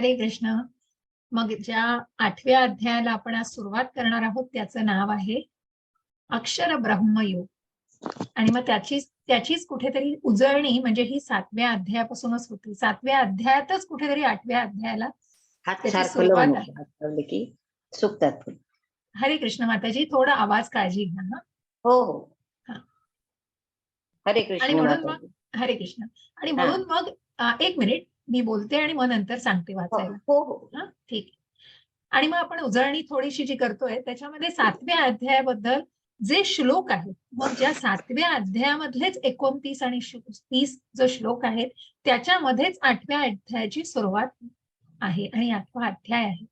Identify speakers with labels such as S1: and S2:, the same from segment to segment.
S1: हरे कृष्ण. मग ज्या 8व्या अध्यायाला आपण आज सुरुवात करणार आहोत त्याचं नाव आहे अक्षर ब्रह्मयोग. आणि मग त्याचीच कुठेतरी उजळणी म्हणजे ही 7व्या अध्यायापासूनच होती. 7व्या अध्यायातच कुठेतरी 8व्या अध्यायाला
S2: हात
S1: त्याची
S2: सारखं लावू
S1: सुरुवात आहे.
S2: नको, हात लावले की सुकतात फुल.
S1: हरे कृष्ण माताजी, थोडा आवाज काळजी घ्या ना.
S2: हो हो.
S1: हा.
S2: हरे
S1: आणि
S2: कृष्ण
S1: म्हणून मग
S2: माताजी.
S1: हरे कृष्ण. आणि
S2: हा.
S1: म्हणून मग एक मिनिट मी बोलते आणि मग नंतर सांगते
S2: हो
S1: वाचायला.
S2: हो हो.
S1: हा ठीक आहे. आणि मग आपण उजळणी थोडीशी जी करतोय त्याच्यामध्ये 7व्या अध्यायाबद्दल जे श्लोक आहेत, मग ज्या 7व्या अध्यायामधलेच 29 आणि 30 जो श्लोक आहेत त्याच्यामध्येच 8व्या अध्यायाची सुरुवात आहे आणि 8वा अध्याय आहे.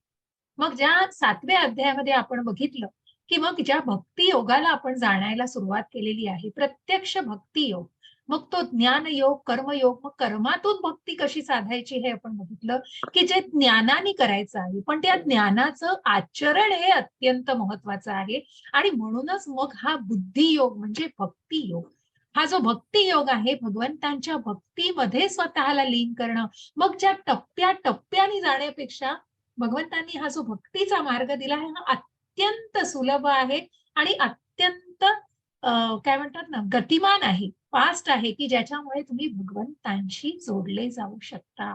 S1: मग ज्या 7व्या अध्यायामध्ये आपण बघितलं की मग ज्या भक्ती योगाला आपण जाणायला सुरुवात केलेली आहे, प्रत्यक्ष भक्ती योग, मग तो ज्ञान योग, कर्मयोग, मग कर्मातून भक्ती कशी साधायची हे आपण बघितलं की जे ज्ञानाने करायचं आहे, पण त्या ज्ञानाचं आचरण हे अत्यंत महत्वाचं आहे. आणि म्हणूनच मग हा बुद्धी योग म्हणजे भक्ती योग, हा जो भक्ती योग आहे भगवंतांच्या भक्तीमध्ये स्वतःला लीन करणं, मग ज्या टप्प्याटप्प्याने जाण्यापेक्षा भगवंतांनी हा जो भक्तीचा मार्ग दिला आहे हा अत्यंत सुलभ आहे आणि अत्यंत काय म्हणतात ना, गतिमान आहे, फास्ट आहे, की ज्याच्यामुळे तुम्ही भगवंतांशी जोडले जाऊ शकता.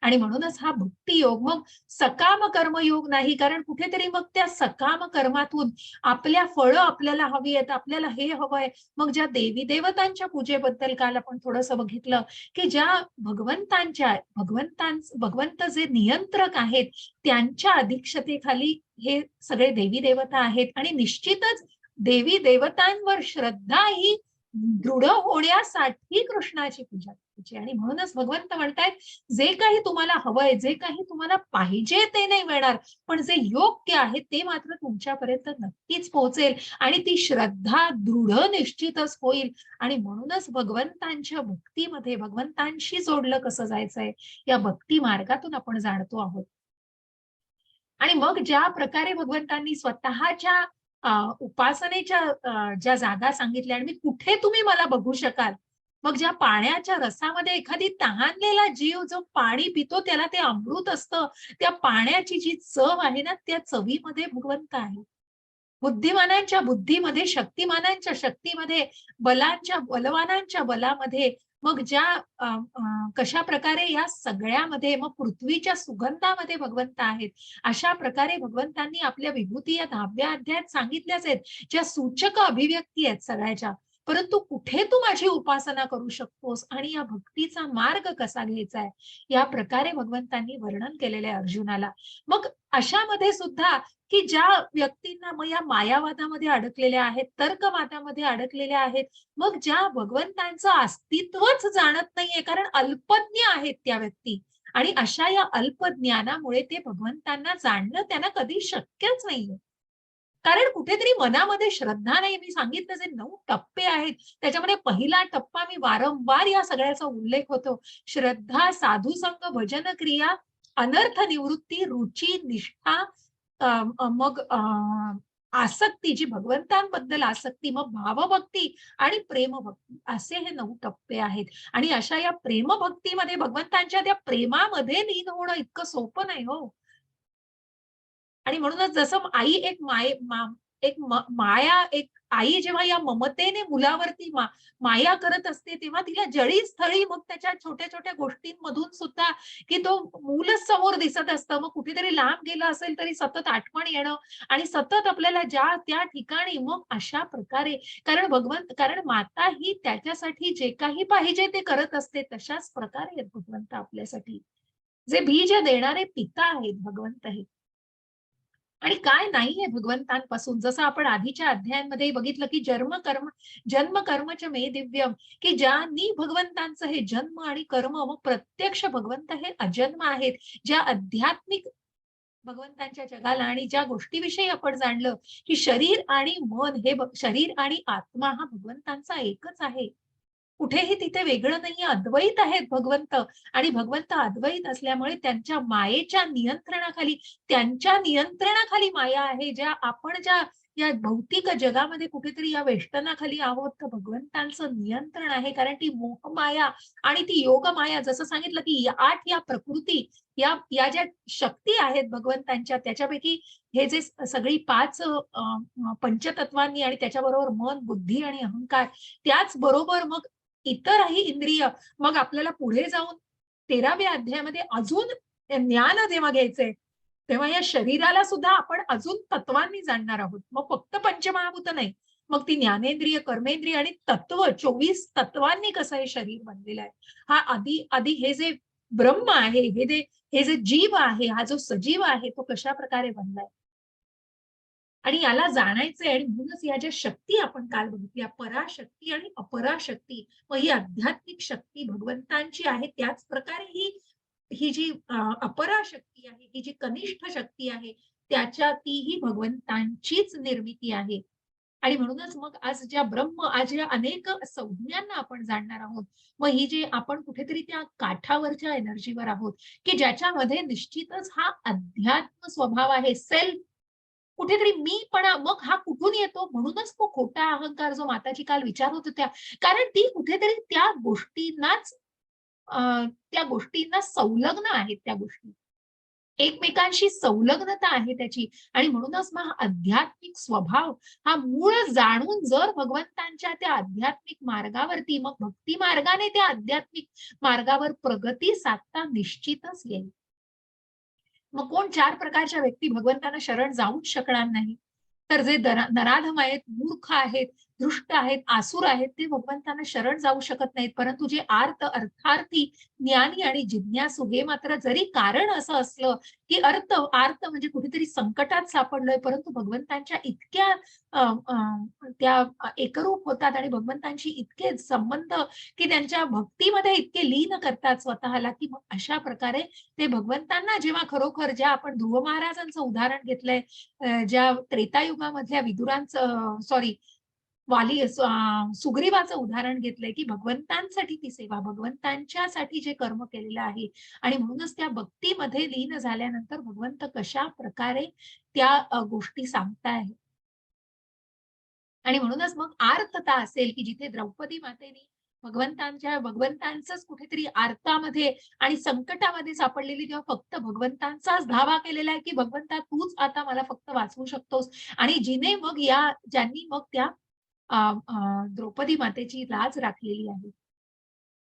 S1: आणि म्हणूनच हा भक्ती योग मग सकाम कर्मयोग नाही, कारण कुठेतरी मग त्या सकाम कर्मातून आपल्या फळं आपल्याला हवी आहेत, आपल्याला हे हवंय. मग ज्या देवी देवतांच्या पूजेबद्दल काल आपण थोडंसं बघितलं की ज्या भगवंत जे नियंत्रक आहेत त्यांच्या अधीक्षतेखाली हे सगळे देवी देवता आहेत. आणि निश्चितच देवी देवतांवर श्रद्धा ही दृढ होण्यासाठी कृष्णाची पूजा करायची. आणि म्हणूनच भगवंत म्हणतायत जे काही तुम्हाला हवंय, जे काही तुम्हाला पाहिजे ते नाही मिळणार, पण जे योग्य आहे ते मात्र तुमच्यापर्यंत नक्कीच पोहोचेल आणि ती श्रद्धा दृढ निश्चितच होईल. आणि म्हणूनच भगवंतांच्या भक्तीमध्ये भगवंतांशी जोडलं कसं जायचंय या भक्ती मार्गातून आपण जाणतो आहोत. आणि मग ज्या प्रकारे भगवंतांनी स्वतःच्या उपासनेच्या ज्या जागा सांगितल्या आणि मी कुठे तुम्ही मला बघू शकाल, मग ज्या पाण्याच्या रसामध्ये एखादी तहानलेला जीव जो पाणी पितो त्याला ते अमृत असतं, त्या पाण्याची जी चव आहे ना त्या चवीमध्ये भगवंत आहे. बुद्धिमानांच्या बुद्धीमध्ये, शक्तिमानांच्या शक्तीमध्ये, बलवानांच्या बलामध्ये, मग ज्या कशा प्रकारे या सगळ्यामध्ये मग पृथ्वीच्या सुगंधामध्ये भगवंत आहेत. अशा प्रकारे भगवंतांनी आपल्या विभूती या 10व्या अध्यायात सांगितल्याच आहेत, ज्या सूचक अभिव्यक्ती आहेत सगळ्याच्या. परंतु कुठे तू माझी उपासना करू शकतोस आणि या भक्तीचा मार्ग कसा घ्यायचा आहे या प्रकारे भगवंतांनी वर्णन केलेले आहे अर्जुनाला. मग अशामध्ये सुद्धा की ज्या व्यक्तींना मग या मायावादामध्ये अडकलेल्या आहेत, तर्कवादामध्ये अडकलेल्या आहेत, मग ज्या भगवंतांचं अस्तित्वच जाणत नाहीये कारण अल्पज्ञ आहेत त्या व्यक्ती, आणि अशा या अल्पज्ञानामुळे ते भगवंतांना जाणणं त्यांना कधी शक्यच नाहीये. कारण कुठेतरी मनामध्ये श्रद्धा नाही. मी सांगितलं जे 9 टप्पे आहेत त्याच्यामध्ये पहिला टप्पा मी वारंवार या सगळ्याचा उल्लेख होतो. श्रद्धा, साधुसंग, भजन क्रिया, अनर्थ निवृत्ती, रुची, निष्ठा, मग आसक्ती, जी भगवंतांबद्दल आसक्ती, मग भावभक्ती आणि प्रेमभक्ती, असे हे 9 टप्पे आहेत. आणि अशा या प्रेमभक्तीमध्ये भगवंतांच्या त्या प्रेमामध्ये लीन होणं इतकं सोपं नाही हो. आणि म्हणूनच जसं आई एक आई जेव्हा या ममतेने मुलावरती माया करत असते तेव्हा तिला जळी स्थळी मग त्याच्या छोट्या छोट्या गोष्टींमधून सुद्धा की तो मूलच समोर दिसत असतं, मग कुठेतरी लांब गेलं असेल तरी सतत आठवण येणं आणि सतत आपल्याला ज्या त्या ठिकाणी मग अशा प्रकारे, कारण माता ही त्याच्यासाठी जे काही पाहिजे ते करत असते, तशाच प्रकारे आहेत भगवंत आपल्यासाठी. जे बीज देणारे पिता आहेत भगवंत हे. आणि काय नाहीये भगवंतांपासून, जसं आपण आधीच्या अध्यायांमध्ये बघितलं की जन्म कर्मच मे दिव्यम, की ज्यांनी भगवंतांचं हे जन्म आणि कर्म, मग प्रत्यक्ष भगवंत हे अजन्म आहेत. ज्या आध्यात्मिक भगवंतांच्या जगाला आणि ज्या गोष्टीविषयी आपण जाणलं की शरीर आणि मन हे शरीर आणि आत्मा हा भगवंतांचा एकच आहे, कुठेही तिथे वेगळं नाहीये, अद्वैत आहेत भगवंत. आणि भगवंत अद्वैत असल्यामुळे त्यांच्या नियंत्रणाखाली माया आहे. ज्या या भौतिक जगामध्ये कुठेतरी या वेष्टनाखाली आहोत, तर भगवंतांचं नियंत्रण आहे. कारण ती मोहमाया आणि ती योगमाया, जसं सांगितलं की 8 या प्रकृती, या या ज्या शक्ती आहेत भगवंतांच्या, त्याच्यापैकी हे जे सगळी 5 पंचतत्वांनी आणि त्याच्याबरोबर मन, बुद्धी आणि अहंकार, त्याचबरोबर मग इतरही इंद्रिय. मग आपल्याला पुढे जाऊन 13व्या अध्यायामध्ये अजून ज्ञान जेव्हा घ्यायचंय, तेव्हा या शरीराला सुद्धा आपण अजून तत्वांनी जाणणार आहोत. मग फक्त पंचमहाभूत नाही, मग ती ज्ञानेंद्रिय, कर्मेंद्रिय आणि तत्व, 24 तत्वांनी कसं हे शरीर बनलेलं आहे. हा आधी आधी हे जे ब्रह्म आहे, हे जे जीव आहे, हा जो सजीव आहे, तो कशा प्रकारे बनलाय आणि याला जाणायचंय. आणि म्हणूनच या ज्या शक्ती आपण काल बघितल्या, पराशक्ती आणि अपराशक्ती, मग ही आध्यात्मिक शक्ती भगवंतांची आहे. त्याच प्रकारे ही ही जी अपराशक्ती आहे, ही जी कनिष्ठ शक्ती आहे, त्याच्या तीही भगवंतांचीच निर्मिती आहे. आणि म्हणूनच मग आज आज या अनेक संज्ञांना आपण जाणणार आहोत. मग ही जी आपण कुठेतरी त्या काठावरच्या एनर्जीवर आहोत, की ज्याच्यामध्ये निश्चितच हा अध्यात्म स्वभाव आहे, सेल्फ, कुठेतरी मीपणा. मग हा कुठून येतो? म्हणूनच तो खोटा अहंकार, जो माताजी काल विचारत होत्या, कारण ती कुठेतरी त्या गोष्टींना संलग्न आहेत. त्या गोष्टी एकमेकांशी संलग्नता आहे त्याची. आणि म्हणूनच मग हा आध्यात्मिक स्वभाव, हा मूळ जाणून जर भगवंतांच्या त्या आध्यात्मिक मार्गावरती, मग भक्ती मार्गाने त्या आध्यात्मिक मार्गावर प्रगती साधता निश्चितच येईल. मग कोण 4 प्रकारच्या व्यक्ती भगवंतांना शरण जाऊच शकणार नाही. तर जे नराधम आहेत, मूर्ख आहेत, दृष्ट आहेत, आसुर आहेत, ते भगवंतांना शरण जाऊ शकत नाहीत. परंतु जे अर्थार्थी, ज्ञानी आणि जिज्ञासू, हे मात्र, जरी कारण असं असलं की आर्त म्हणजे कुठेतरी संकटात सापडलोय, परंतु भगवंतांच्या इतक्या त्या एकरूप होतात आणि भगवंतांशी इतके संबंध, की त्यांच्या भक्तीमध्ये इतके लीन करतात स्वतःला, की मग अशा प्रकारे ते भगवंतांना जेव्हा खरोखर, ज्या आपण ध्रुव महाराजांचं उदाहरण घेतलंय, ज्या त्रेतायुगामधल्या विदुरांचं, सॉरी, सुग्रीवाचं उदाहरण घेतलंय, की भगवंतांसाठी ती सेवा, भगवंतांच्यासाठी जे कर्म केलेलं आहे, आणि म्हणूनच त्या भक्तीमध्ये लीन झाल्यानंतर भगवंत कशा प्रकारे त्या गोष्टी सांगताय. आणि म्हणूनच मग आर्तता असेल, की जिथे द्रौपदी मातेने भगवंतांचंच कुठेतरी आर्तामध्ये आणि संकटामध्ये सापडलेली, तेव्हा फक्त भगवंतांचाच धावा केलेला आहे, की भगवंता, तूच आता मला फक्त वाचवू शकतोस. आणि ज्यांनी मग त्या द्रौपदी मातेची लाज राखलेली आहे,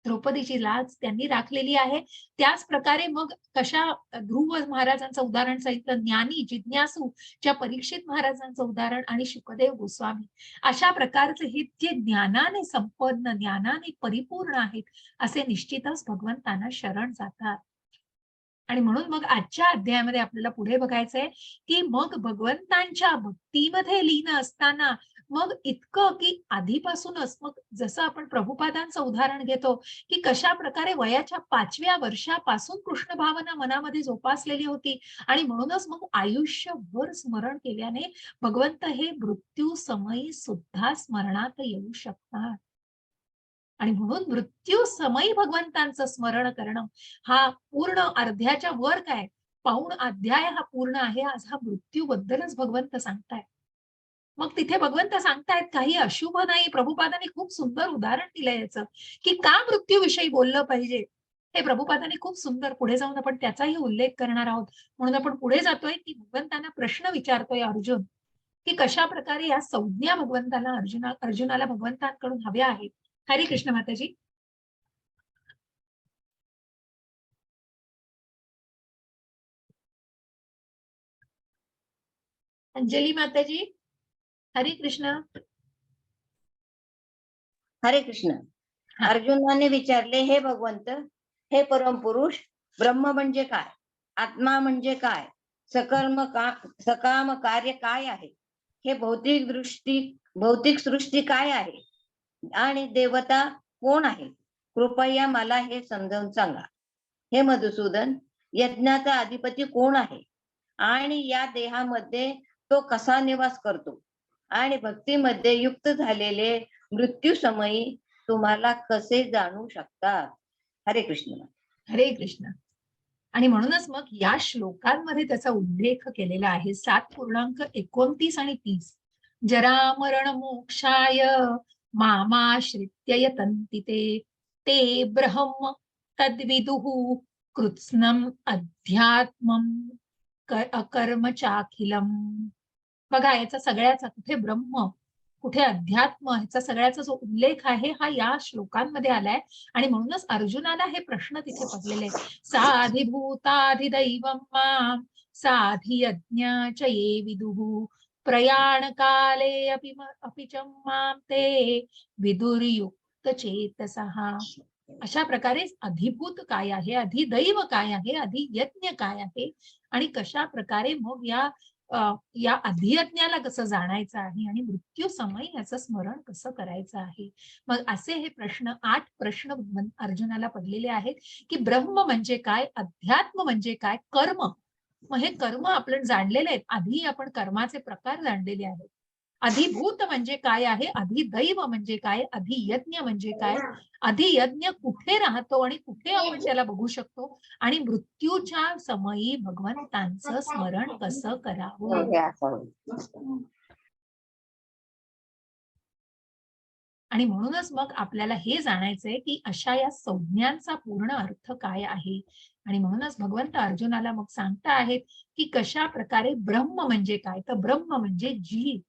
S1: द्रौपदीची लाज त्यांनी राखलेली आहे. त्याच प्रकारे मग ध्रुव महाराजांचं उदाहरण सांगितलं, ज्ञानी जिज्ञासू, ज्या परीक्षित महाराजांचं उदाहरण, आणि शुकदेव गोस्वामी, अशा प्रकारचे हे जे ज्ञानाने संपन्न, ज्ञानाने परिपूर्ण आहेत, असे निश्चितच भगवंतांना शरण जातात. आणि म्हणून मग आजच्या अध्यायामध्ये आपल्याला पुढे बघायचंय, की मग भगवंतांच्या भक्तीमध्ये लीन असताना, मग इतकं की आधीपासूनच, मग जसं आपण प्रभुपादांचं उदाहरण घेतो, की कशा प्रकारे वयाच्या 5व्या वर्षापासून कृष्ण भावना मनामध्ये जोपासलेली होती. आणि म्हणूनच मग आयुष्यभर स्मरण केल्याने भगवंत हे मृत्यू समयी सुद्धा स्मरणात येऊ शकतात. आणि म्हणून मृत्यू समयी भगवंतांचं स्मरण करणं, हा पूर्ण अर्ध्याच्या वर, काय पाऊण अध्याय हा पूर्ण आहे आज हा मृत्यूबद्दलच भगवंत सांगतायत. मग तिथे भगवंत सांगतायत काही अशुभ नाही. प्रभुपादांनी खूप सुंदर उदाहरण दिलंय याचं, की का मृत्यूविषयी बोललं पाहिजे. हे प्रभुपादांनी खूप सुंदर, पुढे जाऊन आपण त्याचाही उल्लेख करणार आहोत. म्हणून आपण पुढे जातोय, की भगवंतांना प्रश्न विचारतोय अर्जुन, की कशा प्रकारे या संज्ञा भगवंताला अर्जुनाला भगवंतांकडून हव्या आहेत. हरे कृष्ण माताजी. अंजली माताजी, हरे कृष्ण.
S2: हरे कृष्ण. अर्जुनाने विचारले, हे भगवंत, हे परमपुरुष, ब्रह्म म्हणजे काय, आत्मा म्हणजे काय, सकाम कार्य काय आहे, हे भौतिक सृष्टी काय आहे, आणि देवता कोण आहे, कृपया मला हे समजावून सांगा. हे मधुसूदन, यज्ञाचा अधिपती कोण आहे, आणि या देहामध्ये तो कसा निवास करतो, आणि भक्तीमध्ये युक्त झालेले मृत्यू समयी तुम्हाला कसे जाणू शकतात. हरे कृष्ण.
S1: हरे कृष्ण. आणि म्हणूनच मग या श्लोकांमध्ये त्याचा उल्लेख केलेला आहे. 7.29 आणि 30 जरामरण मोक्षाय मामाश्रित्य यतन्ति ते ब्रह्म तद्विदुः कृत्स्नम् अध्यात्मम् अकर्म चाखिलम्. बघा, याचा सगळ्याचा कुठे ब्रह्म कुठे अध्यात्म ह्याचा सगळ्याचा जो उल्लेख आहे हा या श्लोकांमध्ये आलाय. आणि म्हणूनच अर्जुनाला हे प्रश्न तिथे पडलेले आहेत. साधिभूताधिदैवं मां साधियज्ञ च ये विदुः प्रयाण काले अपि च मां ते विदुर्युक्त चेतसः. अशा प्रकारे अधिभूत काय आहे, अधिदैव काय आहे, अधियज्ञ काय आहे आणि कशा प्रकारे मग या अधियज्ञाला कसं जाणायचं आहे आणि मृत्यू समय याचं स्मरण कसं करायचं आहे. मग असे हे 8 प्रश्न अर्जुनाला पडलेले आहेत की ब्रह्म म्हणजे काय, अध्यात्म म्हणजे काय, कर्म. मग हे कर्म आपण जाणलेले आहेत. आधी आपण कर्माचे प्रकार जाणलेले आहेत. अधिभूत म्हणजे काय आहे, अधिदैव म्हणजे काय, अधियज्ञ म्हणजे काय, अधियज्ञ कुठे राहतो आणि कुठे आपण त्याला बघू शकतो आणि मृत्यूच्या समयी भगवंतांचं स्मरण कसं करावं. आणि म्हणूनच मग आपल्याला हे जाणायचंय की अशा या संज्ञांचा पूर्ण अर्थ काय आहे. आणि म्हणूनच भगवंत अर्जुनाला मग सांगता आहेत की कशा प्रकारे ब्रह्म म्हणजे काय. तर ब्रह्म म्हणजे जीव,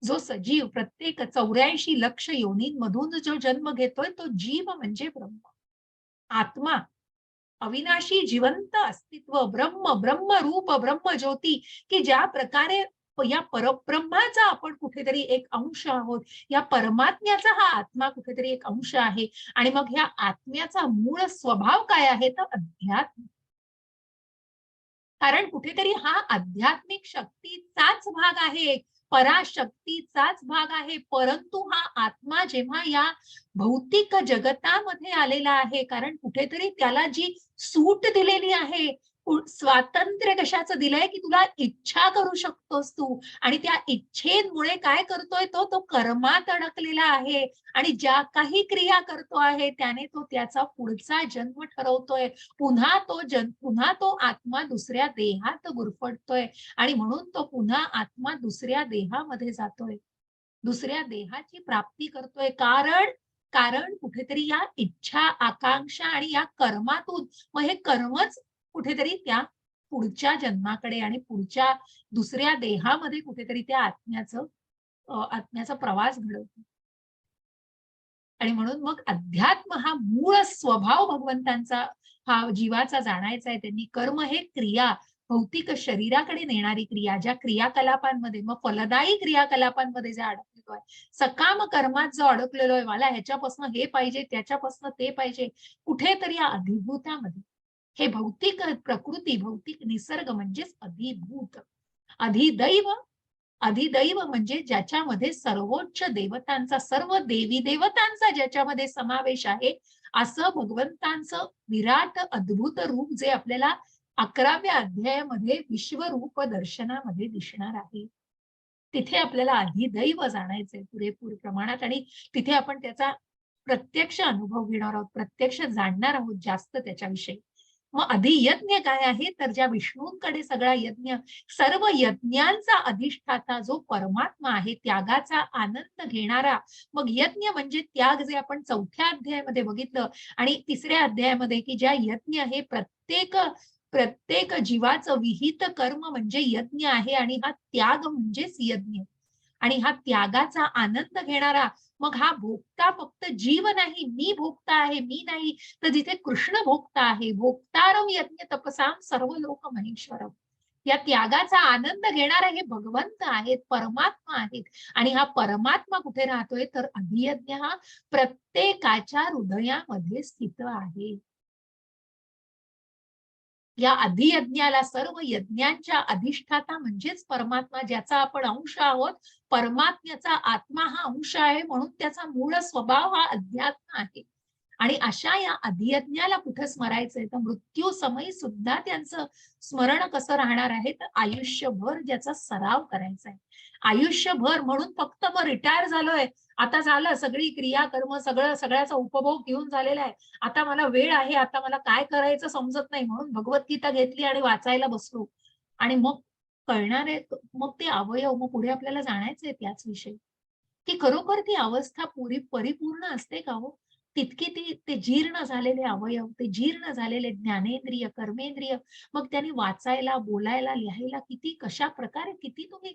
S1: जो सजीव प्रत्येक 84 लक्ष योनींमधून जो जन्म घेतोय तो जीव म्हणजे ब्रह्म. आत्मा, अविनाशी जिवंत अस्तित्व, ब्रह्म, ब्रह्मरूप, ब्रह्मज्योती, की ज्या प्रकारे या परब्रह्माचा आपण कुठेतरी एक अंश आहोत, या परमात्म्याचा हा आत्मा कुठेतरी एक अंश आहे. आणि मग ह्या आत्म्याचा मूळ स्वभाव काय आहे तर अध्यात्म. कारण कुठेतरी हा आध्यात्मिक शक्तीचाच भाग आहे, पराशक्तीचाच भाग आहे. परंतु हा आत्मा जेव्हा या भौतिक जगतामध्ये आलेला आहे, कारण कुठेतरी त्याला जी सूट दिलेली आहे, स्वातंत्र्य कशाचं दिलंय की तुला इच्छा करू शकतोस तू. आणि त्या इच्छेमुळे काय करतोय तो कर्मात अडकलेला आहे. आणि ज्या काही क्रिया करतो आहे त्याने तो त्याचा पुढचा जन्म ठरवतोय. पुन्हा तो आत्मा दुसऱ्या देहात गुरफटतोय आणि म्हणून तो पुन्हा आत्मा दुसऱ्या देहामध्ये जातोय, दुसऱ्या देहाची प्राप्ती करतोय. कारण कुठेतरी या इच्छा, आकांक्षा आणि या कर्मातून मग हे कर्मच कुठेतरी त्या पुढच्या जन्माकडे आणि पुढच्या दुसऱ्या देहामध्ये कुठेतरी त्या आत्म्याचा प्रवास घडवतो. आणि म्हणून मग अध्यात्म हा मूळ स्वभाव भगवंतांचा हा जीवाचा जाणायचा आहे. त्यांनी कर्म हे क्रिया, भौतिक शरीराकडे नेणारी क्रिया, ज्या क्रियाकलापांमध्ये मग फलदायी क्रियाकलापांमध्ये जे अडकलेलो आहे, सकाम कर्मात जो अडकलेलो आहे, मला ह्याच्यापासून हे पाहिजे, त्याच्यापासून ते पाहिजे, कुठेतरी या अधिभूतामध्ये हे भौतिक प्रकृती, भौतिक निसर्ग म्हणजेच अधिभूत. अधिदैव म्हणजे ज्याच्यामध्ये सर्वोच्च देवतांचा, सर्व देवी देवतांचा ज्याच्यामध्ये समावेश आहे, असं भगवंतांचं विराट अद्भुत रूप जे आपल्याला 11व्या अध्यायामध्ये विश्वरूप दर्शनामध्ये दिसणार आहे. तिथे आपल्याला अधिदैव जाणायचंय पुरेपूर प्रमाणात आणि तिथे आपण त्याचा प्रत्यक्ष अनुभव घेणार आहोत, प्रत्यक्ष जाणणार आहोत जास्त त्याच्याविषयी. मग अधियज्ञ काय आहे तर ज्या विष्णूंकडे सगळा यज्ञ, सर्व यज्ञांचा अधिष्ठाता जो परमात्मा आहे, त्यागाचा आनंद घेणारा. मग यज्ञ म्हणजे त्याग, जे आपण 4थ्या अध्यायामध्ये बघितलं आणि 3ऱ्या अध्यायामध्ये की ज्या यज्ञ हे प्रत्येक जीवाचं विहित कर्म म्हणजे यज्ञ आहे आणि हा त्याग म्हणजेच यज्ञ. आणि हा त्यागाचा आनंद घेणारा, मग हा भोगता फक्त जीव नाही, मी भोगता आहे, मी नाही, तर जिथे कृष्ण भोगता आहे, भोक्तारम यज्ञ तपसाम सर्व लोक महेश्वरम. या त्यागाचा आनंद घेणारे हे भगवंत आहेत, परमात्मा आहेत. आणि हा परमात्मा कुठे राहतोय तर अधियज्ञ हा प्रत्येकाच्या हृदयामध्ये स्थित आहे. या अधियज्ञाला, सर्व यज्ञांच्या अधिष्ठाता म्हणजेच परमात्मा, ज्याचा आपण अंश आहोत. परमात्म्याचा आत्मा हा अंश आहे, म्हणून त्याचा मूळ स्वभाव हा अध्यात्म आहे. आणि अशा या अधियज्ञाला कुठं स्मरायचंय तर मृत्यू समयी सुद्धा त्यांचं स्मरण कसं राहणार आहे तर आयुष्यभर ज्याचा सराव करायचा आहे. आयुष्यभर म्हणून फक्त मग रिटायर झालोय, आता झालं सगळी क्रिया कर्म सगळ्याचा उपभोग घेऊन झालेला आहे, आता मला वेळ आहे, आता मला काय करायचं समजत नाही, म्हणून भगवद्गीता घेतली आणि वाचायला बसलो आणि मग कळणारे मग ते अवयव, मग पुढे आपल्याला जाणायचंय त्याच विषयी, की खरोखर ती अवस्था परिपूर्ण असते का हो? तितकी ते जीर्ण झालेले अवयव, ते जीर्ण झालेले ज्ञानेंद्रिय, कर्मेंद्रिय, मग त्यांनी वाचायला, बोलायला, लिहायला किती कशा प्रकारे किती तुम्ही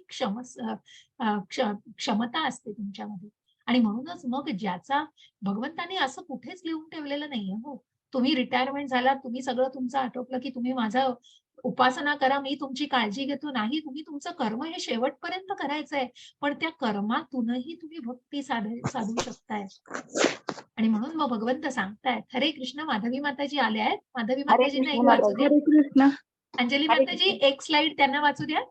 S1: क्षमता असते तुमच्यामध्ये. आणि म्हणूनच मग ज्याचा भगवंतांनी असं कुठेच लिहून ठेवलेलं नाहीये हो. तुम्ही रिटायरमेंट झाला, तुम्ही सगळं तुमचं आटोपलं, की तुम्ही माझं उपासना करा, मी तुमची काळजी घेतो. नाही, तुम्ही तुमचं कर्म हे शेवटपर्यंत करायचंय. पण त्या कर्मातूनही तुम्ही भक्ती साधू शकताय. आणि म्हणून मग भगवंत सांगतायत. हरे कृष्ण. माधवी माताजी आल्या आहेत. माधवी
S2: हरे
S1: माताजींना
S2: कृष्ण
S1: एक वाचू द्या.
S2: हरे कृष्ण.
S1: अंजली
S2: हरे
S1: माताजी
S2: कृष्ण.
S1: एक स्लाइड त्यांना वाचू द्या.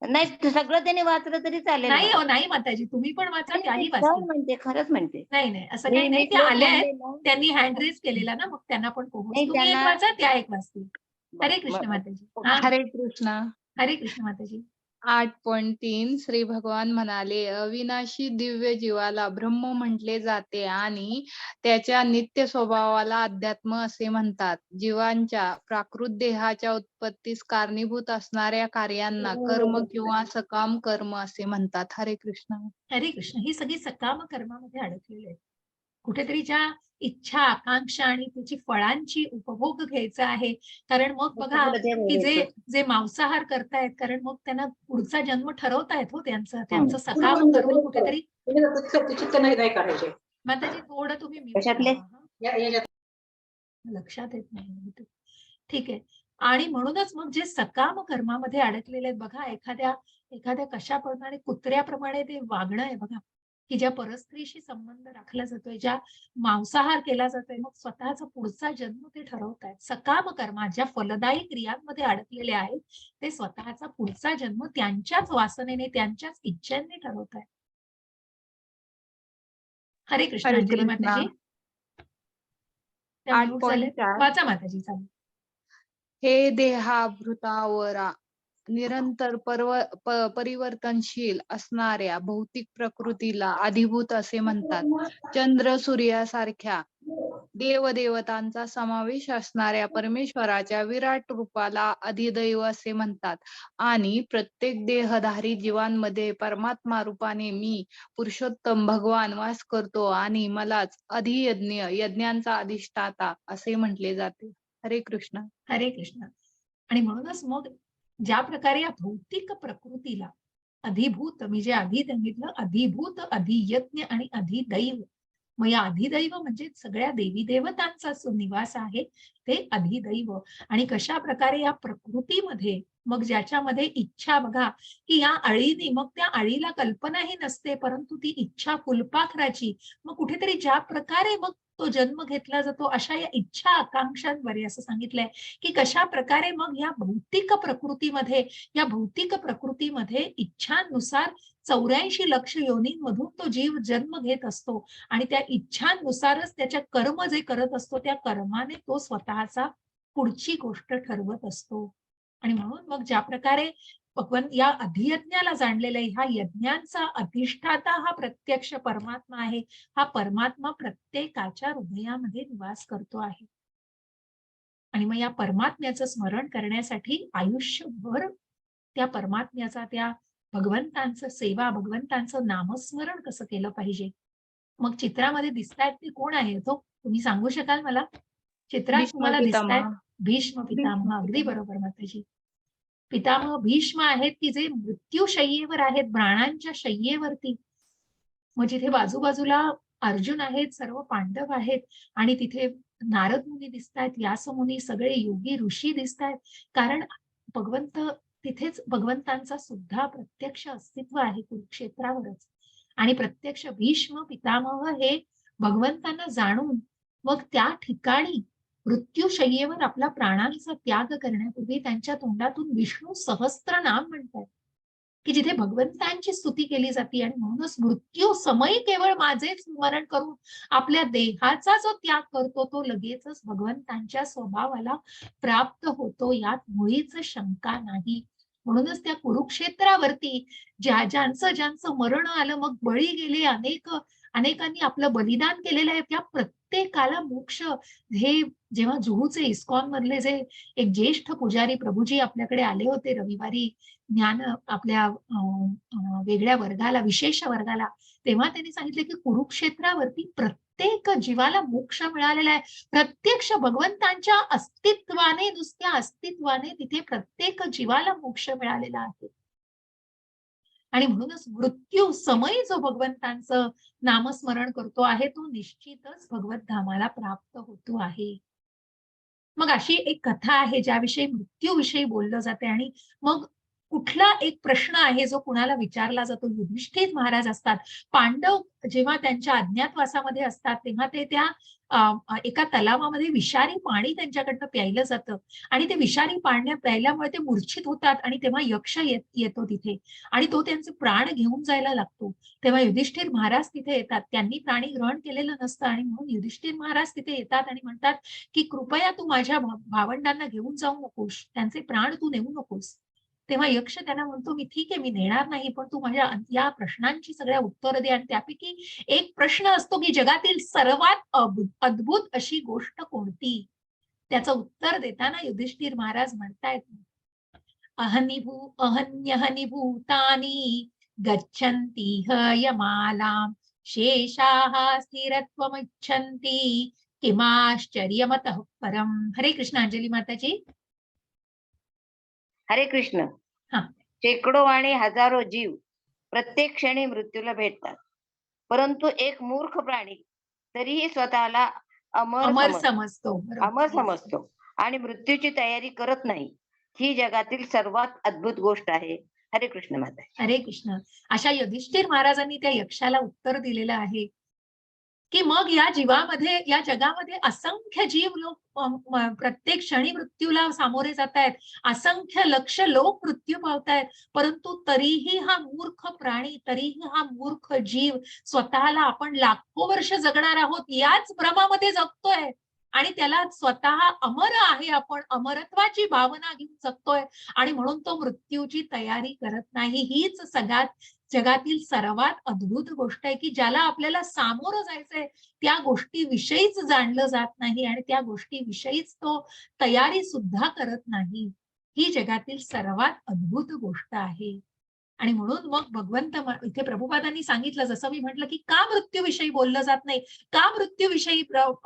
S2: नाही, सगळं त्यांनी वाचलं तरी चालेल
S1: नाही
S2: मला.
S1: हो, नाही माताजी, तुम्ही पण वाचा,
S2: नाही,
S1: त्याही
S2: नाही,
S1: वाचतील.
S2: म्हणते, खरंच म्हणते.
S1: नाही, नाही, असं काही
S2: मी
S1: नाही. त्या
S2: श्लोक
S1: आल्या आहेत.
S2: म्हणले ना,
S1: त्यांनी हँड रेज केलेला ना, मग त्यांना पण पोहोच.
S2: नाही
S1: तुम्ही एक
S2: त्यांना.
S1: वाचा, त्या एक वाचतील. हरे कृष्ण माताजी. हा,
S3: हरे कृष्ण.
S1: हरे कृष्ण माताजी.
S3: 8.3 श्री भगवान म्हणाले, अविनाशी दिव्य जीवाला ब्रह्म म्हटले जाते आणि त्याच्या नित्य स्वभावाला अध्यात्म असे म्हणतात. जीवांच्या प्राकृत देहाच्या उत्पत्तीस कारणीभूत असणाऱ्या कार्यांना कर्म किंवा सकाम कर्म असे म्हणतात. हरे कृष्ण.
S1: हरे कृष्ण. ही सगळी सकाम कर्मामध्ये अडकलेली आहेत. कुठेतरी ज्या इच्छा, आकांक्षा आणि त्याची फळांची उपभोग घ्यायचा आहे. कारण मग बघा, की जे मांसाहार करतायत, कारण मग त्यांना पुढचा जन्म ठरवतायत हो त्यांचं सकाम कर्म कुठेतरी.
S4: चित्त नाही करायचे.
S1: माताजी थोडं तुम्ही mute
S2: कशातले?
S1: करा. लक्षात येत नाही. ठीक आहे. आणि म्हणूनच मग जे सकाम कर्मामध्ये अडकलेले आहेत बघा, एखाद्या कशाप्रमाणे कुत्र्याप्रमाणे ते वागणं आहे बघा, की ज्या परस्त्रीशी संबंध राखला जातोय, ज्या मांसाहार केला जातोय, मग स्वतःचा पुढचा जन्म ते ठरवतायत. सकाम कर्मा ज्या फलदायी क्रियांमध्ये अडकलेले आहेत, ते स्वतःचा पुढचा जन्म त्यांच्याच वासनेने, त्यांच्याच इच्छेने ठरवतायत. हरे कृष्ण.
S3: हरे
S1: अंजली
S3: कृष्ण.
S1: माताजी. त्या mute झालेत.
S3: 8.4
S1: वाचा माताजी, चालेल.
S3: हे देहाभृतावरा निरंतर परिवर्तनशील असणाऱ्या भौतिक प्रकृतीला अधिभूत असे म्हणतात. चंद्र सूर्यासारख्या देवदेवतांचा समावेश असणाऱ्या परमेश्वराच्या विराट रूपाला अधिदैव असे म्हणतात. आणि प्रत्येक देहधारी जीवांमध्ये परमात्मा रूपाने मी पुरुषोत्तम भगवान वास करतो आणि मलाच अधियज्ञ यज्ञांचा अधिष्ठाता असे म्हटले जाते. हरे कृष्ण.
S1: हरे कृष्ण. आणि म्हणूनच मग ज्या प्रकारे या भौतिक प्रकृतीला अधिभूत, मी जे आधी सांगितलं, अधिभूत, अधियज्ञ आणि अधिदैव. मग या अधिदैव म्हणजे सगळ्या देवी देवतांचा जो निवास आहे ते अधिदैव. आणि कशा प्रकारे या प्रकृतीमध्ये मग ज्याच्यामध्ये इच्छा बघा, की या अळीने, मग त्या अळीला कल्पनाही नसते, परंतु ती इच्छा फुलपाखराची, मग कुठेतरी ज्या प्रकारे मग तो जन्म घेतला जातो, अशा या इच्छा आकांक्षांवर असं सांगितलंय, की कशा प्रकारे मग या भौतिक प्रकृतीमध्ये इच्छांनुसार 84 लक्ष योनींमधून तो जीव जन्म घेत असतो. आणि त्या इच्छांनुसारच त्याच्या कर्म जे करत असतो, त्या कर्माने तो स्वतःचा पुढची गोष्ट ठरवत असतो. आणि म्हणून मग ज्या प्रकारे भगवंत या अधियज्ञाला जाणलेला आहे, ह्या यज्ञांचा अधिष्ठाता हा प्रत्यक्ष परमात्मा आहे. हा परमात्मा प्रत्येकाच्या हृदयामध्ये निवास करतो आहे. आणि मग या परमात्म्याचं स्मरण करण्यासाठी आयुष्यभर त्या परमात्म्याचा, त्या भगवंतांचं सेवा, भगवंतांचं नामस्मरण कसं केलं पाहिजे. मग चित्रामध्ये दिसतायत ते कोण आहे तो? तुम्ही सांगू शकाल मला? चित्रात
S3: भीष्म
S1: तुम्हाला दिसतायत
S3: पितामह.
S1: भीष्म पितामह. अगदी बरोबर माताजी. पितामह भीष्म आहेत, की जे मृत्यूशय्येवर आहेत, प्राणांच्या शय्येवरती. मग जिथे बाजूबाजूला अर्जुन आहेत, सर्व पांडव आहेत, आणि तिथे नारद मुनी दिसतायत, व्यास मुनी, सगळे योगी ऋषी दिसतायत. कारण भगवंत तिथेच, भगवंतांचा सुद्धा प्रत्यक्ष अस्तित्व आहे कुरुक्षेत्रावरच. आणि प्रत्यक्ष भीष्म पितामह हे भगवंतांना जाणून मग त्या ठिकाणी मृत्यूशय्येवर आपला प्राणांचा त्याग करण्यापूर्वी त्यांच्या तोंडातून विष्णू सहस्त्रनाम म्हणतात, की जिथे भगवंतांची स्तुती केली जाते. आणि म्हणूनच मृत्यू समयी केवळ माझे स्मरण करून आपल्या देहाचा जो त्याग करतो, तो लगेचच भगवंतांच्या स्वभावाला प्राप्त होतो, यात मुळीच शंका नाही. म्हणूनच त्या कुरुक्षेत्रावरती ज्यांचं मरण आलं, मग बळी गेले, अनेकांनी आपलं बलिदान केलेलं आहे, त्या प्रत्येकाला मोक्ष हे जेव्हा जुहूचे इस्कॉन मधले जे एक ज्येष्ठ पुजारी प्रभूजी आपल्याकडे आले होते रविवारी ज्ञान आपल्या वेगळ्या वर्गाला विशेष वर्गाला, तेव्हा त्यांनी सांगितले की कुरुक्षेत्रावरती प्रत्येक जीवाला मोक्ष मिळालेला आहे. प्रत्यक्ष भगवंतांच्या अस्तित्वाने, नुसत्या अस्तित्वाने तिथे प्रत्येक जीवाला मोक्ष मिळालेला आहे. आणि म्हणूनच मृत्यू समयी जो भगवंतांचं नामस्मरण करतो आहे तो निश्चितच भगवत धामाला प्राप्त होतो आहे. मग अशी एक कथा आहे ज्याविषयी मृत्यूविषयी बोललं जाते. आणि मग कुठला एक प्रश्न आहे जो कुणाला विचारला जातो. युधिष्ठिर महाराज असतात, पांडव जेव्हा त्यांच्या अज्ञातवासामध्ये असतात तेव्हा ते त्या एका तलावामध्ये विषारी पाणी त्यांच्याकडनं प्यायलं जातं आणि ते विषारी पाणी प्यायल्यामुळे ते मूर्छित होतात आणि तेव्हा यक्ष येतो तिथे आणि तो त्यांचे प्राण घेऊन जायला लागतो. तेव्हा युधिष्ठिर महाराज तिथे येतात. त्यांनी प्राणी ग्रहण केलेलं नसतं आणि म्हणून युधिष्ठिर महाराज तिथे येतात आणि म्हणतात की कृपया तू माझ्या भावंडांना घेऊन जाऊ नकोस, त्यांचे प्राण तू नेऊ नकोस. तेव्हा यक्ष त्यांना म्हणतो मी ठीक आहे, मी नेणार नाही, पण तू माझ्या या प्रश्नांची सगळ्या उत्तर दे. आणि त्यापैकी एक प्रश्न असतो की जगातील सर्वात अद्भुत अशी गोष्ट कोणती. त्याचं उत्तर देताना युधिष्ठिर महाराज म्हणतायत अहन्यहनि भूतानि गच्छन्ति यमालां शेषाः स्थिरत्वमिच्छन्ति किमाश्चर्यमतः परम. हरे कृष्ण. अंजली माताजी.
S2: हरे कृष्ण.
S1: हा.
S2: शेकडो आणि हजारो जीव प्रत्येक क्षणी मृत्यूला भेटतात, परंतु एक मूर्ख प्राणी तरीही स्वतःला
S1: अमर समजतो.
S2: अमर समजतो आणि मृत्यूची तयारी करत नाही. ही जगातील सर्वात अद्भुत गोष्ट आहे. हरे कृष्ण माता.
S1: हरे कृष्ण. अशा युधिष्ठिर महाराजांनी त्या यक्षाला उत्तर दिलेलं आहे की मग या जीवामध्ये, या जगामध्ये असंख्य जीव लोक प्रत्येक क्षणी मृत्यूला सामोरे जात आहेत, असंख्य लक्ष लोक मृत्यू पावतायत, परंतु तरीही हा मूर्ख प्राणी, तरीही हा मूर्ख जीव स्वतःला आपण लाखो वर्ष जगणार आहोत याच भ्रमामध्ये जगतोय आणि त्याला स्वतः अमर आहे, आपण अमरत्वाची भावना घेऊन जगतोय आणि म्हणून तो मृत्यूची तयारी करत नाही. हीच सगळ्यात जगातील सर्वात अद्भुत गोष्ट आहे की ज्याला आपल्याला सामोरं जायचंय त्या गोष्टीविषयीच जाणलं जात नाही आणि त्या गोष्टीविषयीच तो तयारी सुद्धा करत नाही. ही जगातील सर्वात अद्भुत गोष्ट आहे. आणि म्हणून मग भगवंत इथे प्रभुपादांनी सांगितलं, जसं मी म्हटलं की का मृत्यूविषयी बोललं जात नाही, का मृत्यूविषयी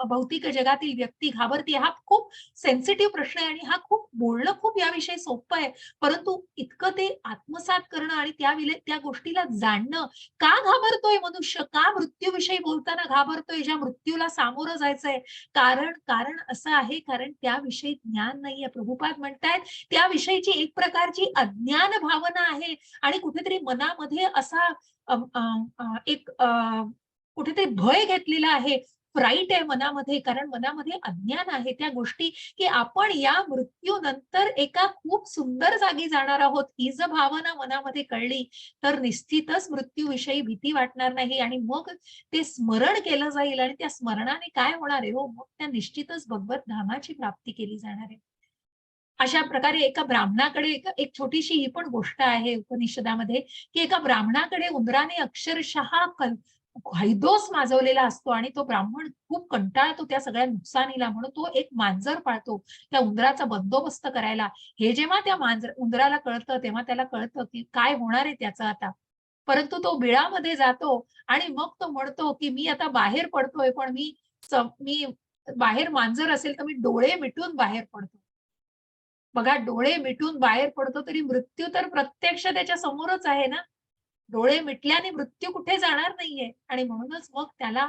S1: भौतिक जगातील व्यक्ती घाबरते, हा खूप सेन्सिटिव्ह प्रश्न आहे आणि हा खूप बोलणं खूप याविषयी सोपं आहे, परंतु इतकं ते आत्मसात करणं आणि त्या गोष्टीला जाणणं, का घाबरतोय मनुष्य, का मृत्यूविषयी बोलताना घाबरतोय, ज्या मृत्यूला सामोरं जायचंय, कारण असं आहे, कारण त्याविषयी ज्ञान नाहीये. प्रभुपाद म्हणतायत त्याविषयीची एक प्रकारची अज्ञान भावना आहे आणि कुठेतरी मनामध्ये असा एक कुठेतरी भय घेतलेला आहे, फ्राईट आहे मनामध्ये, कारण मनामध्ये अज्ञान आहे त्या गोष्टी की आपण या मृत्यूनंतर एका खूप सुंदर जागी जाणार आहोत. ही जर भावना मनामध्ये कळली तर निश्चितच मृत्यूविषयी भीती वाटणार नाही आणि मग ते स्मरण केलं जाईल आणि त्या स्मरणाने काय होणार आहे, हो मग त्या निश्चितच भगवत धामाची प्राप्ती केली जाणार आहे. अशा प्रकारे एका ब्राह्मणाकडे एक छोटीशी ही पण गोष्ट आहे उपनिषदामध्ये की एका ब्राह्मणाकडे उंदराने अक्षरशः हैदोस माजवलेला असतो आणि तो ब्राह्मण खूप कंटाळतो त्या सगळ्या नुकसानीला, म्हणून तो एक मांजर पाळतो त्या उंदराचा बंदोबस्त करायला. हे जेव्हा त्या उंदराला कळतं तेव्हा त्याला कळतं की काय होणार आहे त्याचं आता, परंतु तो बिळामध्ये जातो आणि मग तो म्हणतो की मी आता बाहेर पडतोय, पण मी बाहेर मांजर असेल तर मी डोळे मिटून बाहेर पडतो. बघा, डोळे मिटून बाहेर पडतो तरी मृत्यू तर प्रत्यक्ष त्याच्या समोरच आहे ना. डोळे मिटल्याने मृत्यू कुठे जाणार नाहीये आणि म्हणूनच मग त्याला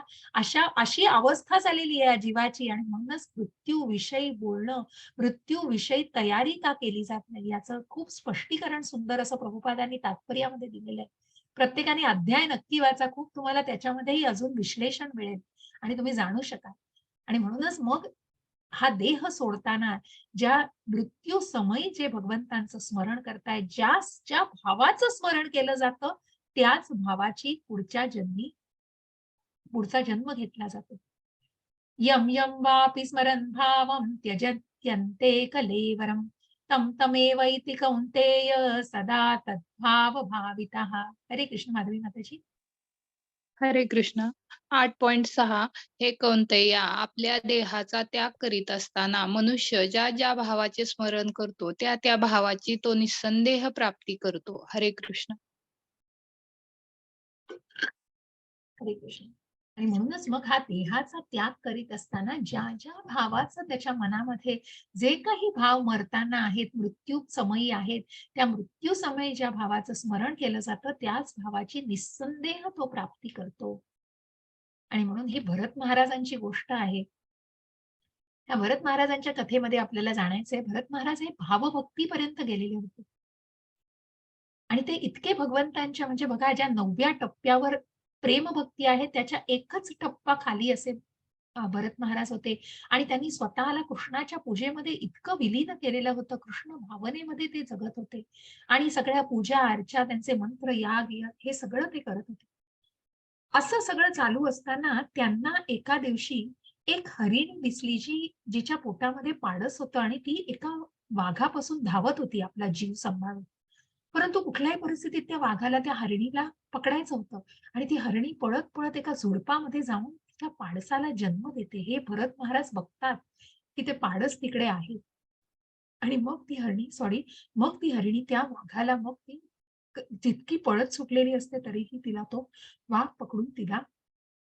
S1: अशी अवस्था झालेली आहे जीवाची आणि म्हणूनच मृत्यूविषयी बोलणं, मृत्यूविषयी तयारी का केली जात नाही याचं खूप स्पष्टीकरण सुंदर असं प्रभुपादांनी तात्पर्यामध्ये दिलेलं आहे. प्रत्येकाने अध्याय नक्की वाचा, खूप तुम्हाला त्याच्यामध्येही अजून विश्लेषण मिळेल आणि तुम्ही जाणू शकाल. आणि म्हणूनच मग हा देह सोडताना ज्या मृत्यू समयी जे भगवंतांचं स्मरण करताय, ज्या भावाचं स्मरण केलं जातं त्याच भावाची पुढचा जन्म घेतला जातो. यम यम वापि स्मरन् भावं त्यजत्यन्ते कलेवरम तम तमेव इति कौन्तेय सदा तद्भाव भावितः. हरे कृष्ण. माधवी माताजी.
S3: हरे कृष्ण. 8.6 हे कौंतेया, आपल्या देहाचा त्याग करीत असताना मनुष्य ज्या ज्या भावाचे स्मरण करतो त्या त्या भावाची तो निस्संदेह प्राप्ती करतो. हरे कृष्ण.
S1: हरे कृष्ण. आणि म्हणूनच मग हा देहाचा त्याग करीत असताना ज्या ज्या भावाचं त्याच्या मनामध्ये जे काही भाव मरताना आहेत, मृत्यू समयी आहेत, त्या मृत्यू समयी ज्या भावाचं स्मरण केलं जातं त्याच भावाची निस्संदेह तो प्राप्ती करतो. आणि म्हणून ही भरत महाराजांची गोष्ट आहे. त्या भरत महाराजांच्या कथेमध्ये आपल्याला जाणायचंय. भरत महाराज हे भावभक्तीपर्यंत गेलेले होते. आणि ते इतके भगवंतांच्या म्हणजे बघा ज्या 9व्या टप्प्यावर प्रेमभक्ती आहे त्याच्या एकच टप्पा खाली असे भरत महाराज होते. आणि त्यांनी स्वतःला कृष्णाच्या पूजेमध्ये इतकं विलीन केलेलं होतं. कृष्ण भावनेमध्ये ते जगत होते. आणि सगळ्या पूजा अर्चा, त्यांचे मंत्र, याग हे सगळं ते करत होते. असं सगळं चालू असताना त्यांना एका दिवशी एक हरिण दिसली जिच्या पोटामध्ये पाडस होतं आणि ती एका वाघापासून धावत होती आपला जीव सांभाळून. परंतु कुठल्याही परिस्थितीत त्या वाघाला त्या हरिणीला पकडायचं होतं. आणि ती हरिणी पळत पळत एका झुडपामध्ये जाऊन त्या पाडसाला जन्म देते. हे भरत महाराज बघतात की ते पाडस तिकडे आहे. आणि मग ती हरिणी त्या वाघाला मग ती जितकी पळत सुटलेली असते तरीही तिला तो वाघ पकडून तिला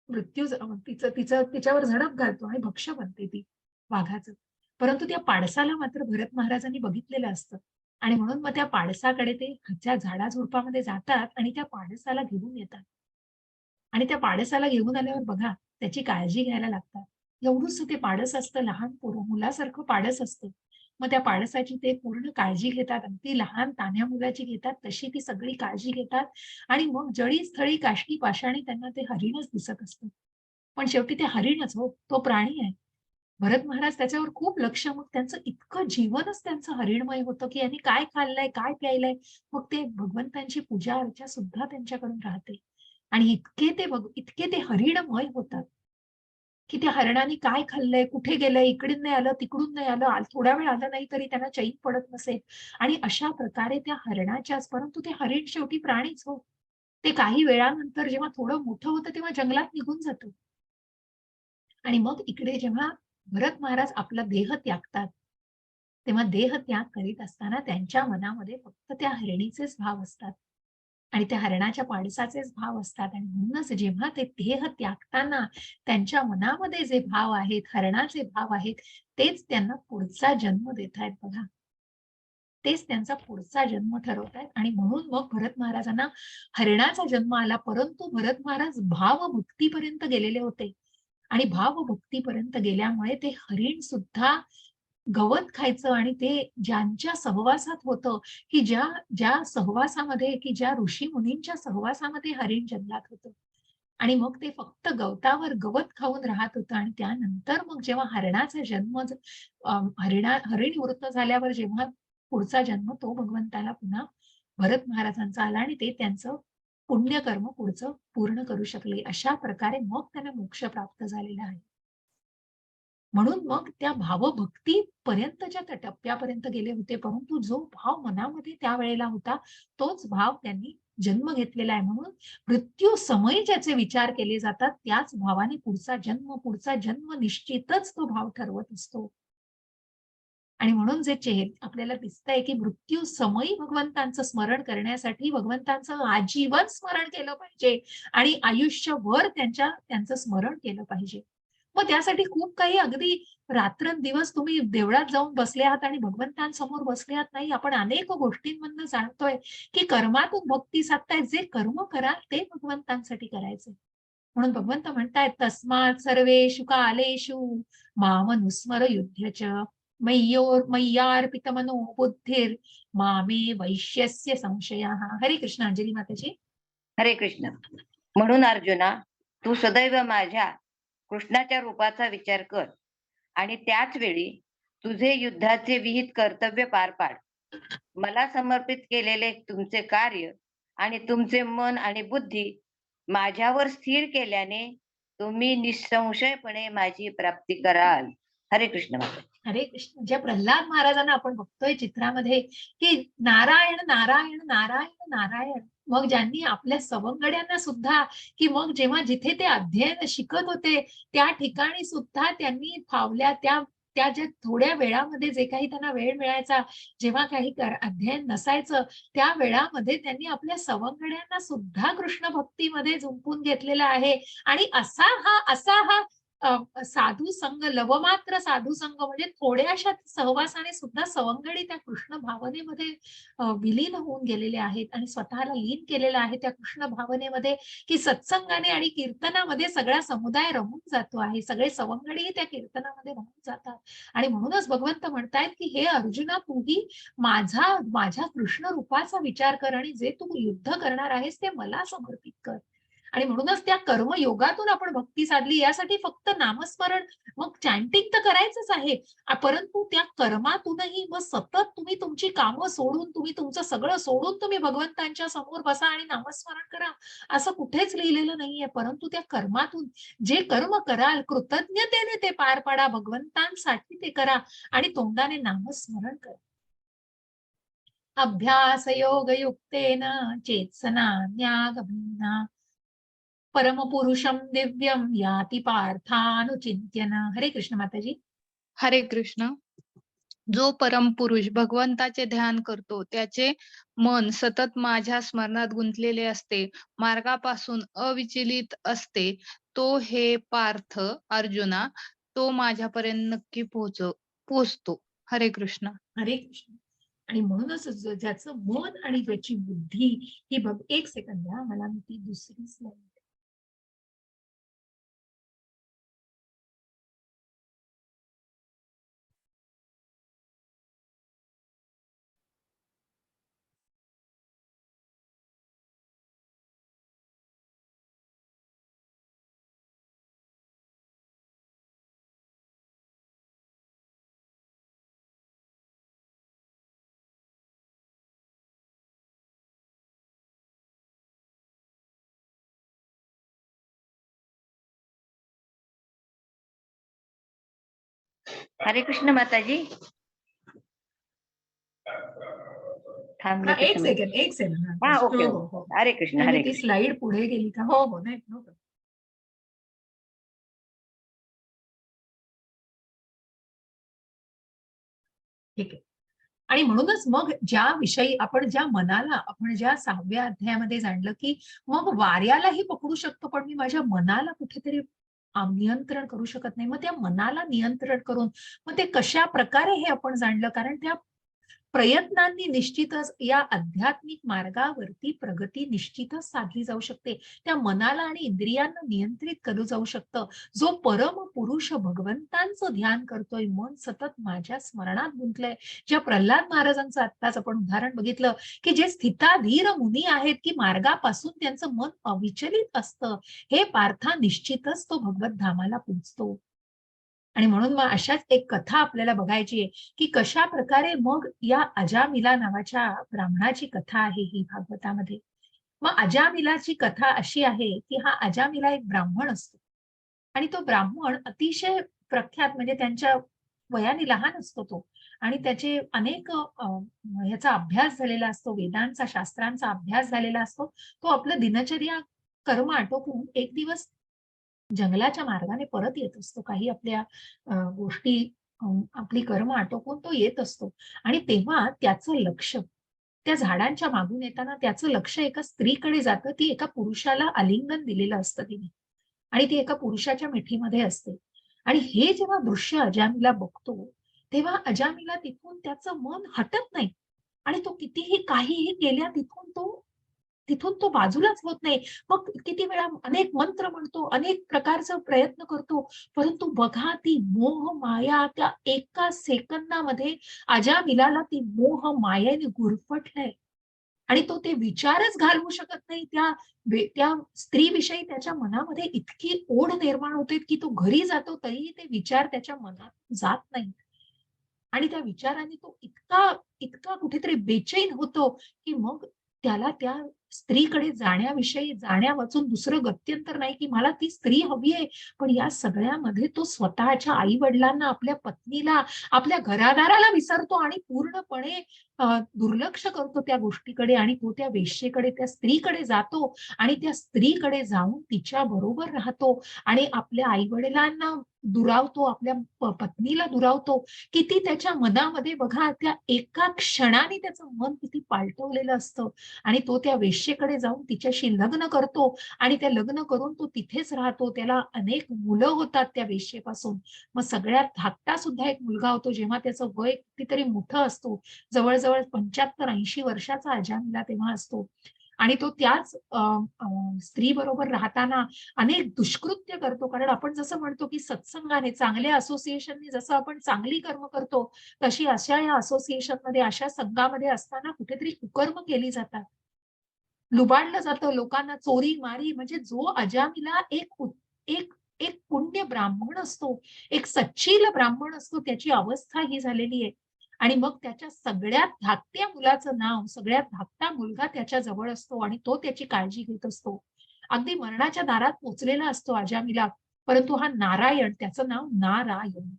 S1: तिचं तिचं तिच्यावर झडप घालतो आणि भक्ष्य बनते ती वाघाचं. परंतु त्या पाडसाला मात्र भरत महाराजांनी बघितलेलं असतं. आणि म्हणून मग त्या पाडसाकडे ते त्या झाडाझुडपामध्ये जातात आणि त्या पाडसाला घेऊन येतात. आणि त्या पाडसाला घेऊन आल्यावर बघा त्याची काळजी घ्यायला लागतात. एवढूच ते पाडस असतं, लहान मुलासारखं पाडस असतं. मग त्या पाडसाची ते पूर्ण काळजी घेतात. अगदी लहान तान्ह्या मुलाची घेतात तशी ती सगळी काळजी घेतात. आणि मग जळी स्थळी काष्टी पाषाणी त्यांना ते हरिणच दिसत असतं. पण शेवटी ते हरिणच हो, तो प्राणी आहे. भरत महाराज त्याच्यावर खूप लक्ष, मग त्यांचं इतकं जीवनच त्यांचं हरिणमय होतं की यांनी काय खाल्लंय, काय प्यायलंय. मग ते भगवंतांची पूजा अर्चा सुद्धा त्यांच्याकडून राहते. आणि इतके ते हरिणमय होतात की त्या हरणाने काय खाल्लंय, कुठे गेलंय, इकडून नाही आलं, तिकडून नाही आलं, थोडा वेळ आलं नाही तरी त्यांना चैन पडत नसेल. आणि अशा प्रकारे त्या हरणाच्याच, परंतु ते हरिण शेवटी प्राणीच हो. ते काही वेळानंतर जेव्हा थोडं मोठं होतं तेव्हा जंगलात निघून जातं. आणि मग इकडे जेव्हा भरत महाराज आपला देह त्यागतात तेव्हा देह त्याग करीत असताना त्यांच्या मनामध्ये फक्त त्या हरिणीचेच भाव असतात. आणि त्या हरणाच्या पाडसाचेच भाव असतात. आणि म्हणूनच जेव्हा ते देह त्यागताना त्यांच्या मनामध्ये जे भाव आहेत, हरणाचे भाव आहेत, तेच त्यांना पुढचा जन्म देत आहेत बघा. तेच त्यांचा पुढचा जन्म ठरवत आहेत. आणि म्हणून मग भरत महाराजांना हरणाचा जन्म आला. परंतु भरत महाराज भावभक्तीपर्यंत गेलेले होते. आणि भावभक्तीपर्यंत गेल्यामुळे ते हरिण सुद्धा गवत खायचं. आणि ते ज्यांच्या सहवासात होतं की ज्या ज्या सहवासामध्ये की ज्या ऋषी मुनींच्या सहवासामध्ये हरिण जंगलात होतं. आणि मग ते फक्त गवतावर गवत खाऊन राहत होतं. आणि त्यानंतर मग जेव्हा हरणाचा जन्म हरिण वृत्त झाल्यावर जेव्हा पुढचा जन्म तो भगवंताला पुन्हा भरत महाराजांचा आला आणि ते त्यांचं पुण्यकर्म पुढचं पूर्ण करू शकले. अशा प्रकारे मग त्यांना मोक्ष प्राप्त झालेला आहे. म्हणून मग त्या भावभक्तीपर्यंतच्या त्या टप्प्यापर्यंत गेले होते. परंतु जो भाव मनामध्ये त्यावेळेला होता तोच भाव त्यांनी जन्म घेतलेला आहे. म्हणून मृत्यू समयी ज्याचे विचार केले जातात त्याच भावाने पुढचा जन्म निश्चितच तो भाव ठरवत असतो. आणि म्हणून आपल्याला दिसतंय की मृत्यू समयी भगवंतांचं स्मरण करण्यासाठी भगवंतांचं आजीवन स्मरण केलं पाहिजे आणि आयुष्यभर त्यांचं स्मरण केलं पाहिजे. मग त्यासाठी खूप काही अगदी रात्रंदिवस तुम्ही देवळात जाऊन बसले आहात आणि भगवंतांसमोर बसले आहात नाही. आपण अनेक गोष्टींमधनं जाणतोय की कर्मातून भक्ती साधताय. जे कर्म कराल ते भगवंतांसाठी करायचे. म्हणून भगवंत म्हणतायत तस्मात् सर्वेषु कालेषु मामनुस्मर युध्यच मय्यार्पितमनो बुद्धिर मामे वैश्यस्य संशयाः. हरे कृष्ण. अंजली माताजी.
S2: हरे कृष्ण. म्हणून अर्जुना, तू सदैव माझ्या कृष्णाच्या रूपाचा विचार कर आणि त्याच वेळी तुझे युद्धाचे विहित कर्तव्य पार पाड. मला समर्पित केलेले तुमचे कार्य आणि तुमचे मन आणि बुद्धी माझ्यावर स्थिर केल्याने तुम्ही निसंशयपणे माझी प्राप्ती कराल. हरे कृष्ण.
S1: हरे कृष्ण. ज्या प्रल्हाद महाराजांना आपण बघतोय चित्रामध्ये की नारायण नारायण नारायण नारायण मग ज्यांनी आपल्या सवंगड्यांना सुद्धा, की मग जेव्हा जिथे ते अध्ययन शिकत होते त्या ठिकाणी सुद्धा त्यांनी फावल्या त्या त्या ज्या थोड्या वेळामध्ये जे काही त्यांना वेळ मिळायचा, जेव्हा काही अध्ययन नसायचं त्या वेळामध्ये त्यांनी आपल्या सवंगड्यांना सुद्धा कृष्ण भक्तीमध्ये जुंपून घेतलेला आहे. आणि असा हा साधू संघ, लवमात्र साधू संघ म्हणजे थोड्याशा सहवासाने सुद्धा सवंगडी त्या कृष्ण भावनेमध्ये विलीन होऊन गेलेले आहेत आणि स्वतःला लीन केलेलं आहे त्या कृष्ण भावनेमध्ये, की सत्संगाने आणि कीर्तनामध्ये सगळा समुदाय रमून जातो आहे. सगळे सवंगडीही त्या कीर्तनामध्ये रमून जातात. आणि म्हणूनच भगवंत म्हणतायत, की हे अर्जुना, तूही माझ्या कृष्ण रूपाचा विचार कर आणि जे तू युद्ध करणार आहेस ते मला समर्पित कर. आणि म्हणूनच त्या कर्मयोगातून आपण भक्ती साधली. यासाठी फक्त नामस्मरण, मग चॅन्टिंग तर करायचंच आहे, परंतु त्या कर्मातूनही मग सतत तुम्ही तुमची कामं सोडून, तुम्ही तुमचं सगळं सोडून तुम्ही भगवंतांच्या समोर बसा आणि नामस्मरण करा, असं कुठेच लिहिलेलं नाहीये. परंतु त्या कर्मातून जे कर्म कराल कृतज्ञतेने ते पार पाडा, भगवंतांसाठी ते करा आणि तोंडाने नामस्मरण करा. अभ्यास योग युक्तेन चेत्सनान्यागमना परमपुरुषम दिव्यम याति पार्थानुचिंत्यन. हरे कृष्ण माताजी.
S3: हरे कृष्ण. जो परमपुरुष भगवंताचे ध्यान करतो त्याचे मन सतत माझ्या स्मरणात गुंतलेले असते, मार्गापासून अविचलित असते, तो हे पार्थ अर्जुना, तो माझ्यापर्यंत नक्की पोहोचतो. हरे कृष्ण.
S1: हरे कृष्ण. आणि म्हणूनच ज्याचं मन आणि ज्याची बुद्धी ही बघ, एक सेकंद द्या मला, मी ती दुसरी स्लाइड.
S2: हरे कृष्ण माताजी. थांबले की
S1: एक
S2: तुम्ही?
S1: सेकंड एक सेकंड.
S2: हा, ओके
S1: हो हो
S2: ओके.
S1: हो.
S2: हरे कृष्ण
S1: नाही,
S2: हरे
S1: मी ती
S2: कृष्ण.
S1: स्लाइड पुढे गेली का? हो हो, नाही no problem. ठीक आहे. आणि म्हणूनच मग ज्या मनाला आपण ज्या 6व्या अध्यायामध्ये जाणलं, की मग वाऱ्यालाही पकडू शकतो, पण मी माझ्या मनाला कुठेतरी नियंत्रण करू शकत नाही. मग त्या मनाला नियंत्रण करून मग ते कशा प्रकारे हे आपण जाणलं, कारण त्या प्रयत्नांनी निश्चितच या आध्यात्मिक मार्गावरती प्रगती निश्चितच साधली जाऊ शकते. त्या मनाला आणि इंद्रियांना नियंत्रित केलं जाऊ शकतं. जो परम पुरुष भगवंतांचं ध्यान करतोय, मन सतत माझ्या स्मरणात गुंतलंय. ज्या प्रल्हाद महाराजांचं आत्ताच आपण उदाहरण बघितलं, की जे स्थिताधीर मुनी आहेत, की मार्गापासून त्यांचं मन अविचलित असतं. हे पार्था निश्चितच तो भगवत धामाला पोचतो. आणि म्हणून मग अशाच एक कथा आपल्याला बघायची आहे, की कशा प्रकारे मग या अजामिला नावाच्या ब्राह्मणाची कथा आहे ही भागवतामध्ये. मग अजामिलाची कथा अशी आहे, की हा अजामिला एक ब्राह्मण असतो आणि तो ब्राह्मण अतिशय प्रख्यात, म्हणजे त्यांच्या वयाने लहान असतो तो आणि त्याचे अनेक ह्याचा अभ्यास झालेला असतो, वेदांचा शास्त्रांचा अभ्यास झालेला असतो. तो आपलं दिनचर्या कर्म आटोपून एक दिवस जंगलाच्या मार्गाने परत येत असतो. काही आपल्या गोष्टी, आपली कर्म आटोपून तो येत असतो आणि तेव्हा त्याचं लक्ष त्या झाडांच्या मागून येताना त्याचं लक्ष एका स्त्रीकडे जातं. ती एका पुरुषाला आलिंगन दिलेलं असतं तिने आणि ती एका पुरुषाच्या मिठीमध्ये असते. आणि हे जेव्हा दृश्य अजामिला बघतो, तेव्हा अजामिला तिथून त्याचं मन हटत नाही आणि तो कितीही काहीही केल्या तिथून तो बाजूलाच होत नाही. मग किती वेळा अनेक मंत्र म्हणतो, अनेक प्रकारचा प्रयत्न करतो, परंतु बघा ती मोह माया त्या एका सेकंदामध्ये अजामिलाला ती मोह मायेने गुरफटलंय आणि तो ते विचारच घालवू शकत नाही. त्या स्त्रीविषयी त्याच्या मनामध्ये इतकी ओढ निर्माण होते, की तो घरी जातो तरीही ते विचार त्याच्या मनात जात नाही आणि त्या विचाराने तो इतका इतका कुठेतरी बेचैन होतो, की मग त्याला त्या स्त्रीकडे जाण्या वाचून दुसरं गत्यंतर नाही की मला ती स्त्री हवी आहे. पण या सगळ्यामध्ये तो स्वतःच्या आई वडिलांना, आपल्या पत्नीला, आपल्या घरादाराला विसरतो आणि पूर्णपणे दुर्लक्ष करतो त्या गोष्टीकडे आणि तो त्या वेश्येकडे, त्या स्त्रीकडे जातो आणि त्या स्त्रीकडे जाऊन तिच्या बरोबर राहतो आणि आपल्या आई वडिलांना दुरावतो, आपल्या पत्नीला दुरावतो. किती त्याच्या मनामध्ये बघा, त्या एका क्षणाने त्याचं मन किती पालटवलेलं असतं आणि तो त्या वेश्येकडे जाऊन तिच्याशी लग्न करतो आणि त्या लग्न करून तो तिथेच राहतो. त्याला अनेक मुलं होतात त्या वेश्येपासून. मग सगळ्यात धाकटा सुद्धा एक मुलगा होतो, जेव्हा त्याचं वय कितीतरी मोठं असतो, जवळजवळ 75-80 वर्षाचा अजामिला तेव्हा असतो आणि तो त्याच स्त्री बरोबर राहताना अनेक दुष्कृत्य करतो. कारण आपण जसं म्हणतो की सत्संगाने, चांगल्या असोसिएशनने जसं आपण चांगली कर्म करतो, तशी अशा या असोसिएशन मध्ये, अशा संघामध्ये असताना कुठेतरी कुकर्म केली जातात, लुबाडलं जातं लोकांना, चोरी मारी. म्हणजे जो अजामिला एक एक पुण्य ब्राह्मण असतो, एक सच्चील ब्राह्मण असतो, त्याची अवस्था ही झालेली आहे. आणि मग त्याच्या सगळ्यात धाकट्या मुलाचं नाव, सगळ्यात धाकटा मुलगा त्याच्या जवळ असतो आणि तो त्याची काळजी घेत असतो. अगदी मरणाच्या दारात पोचलेला असतो अजामिला, परंतु हा नारायण, त्याचं नाव नारायण,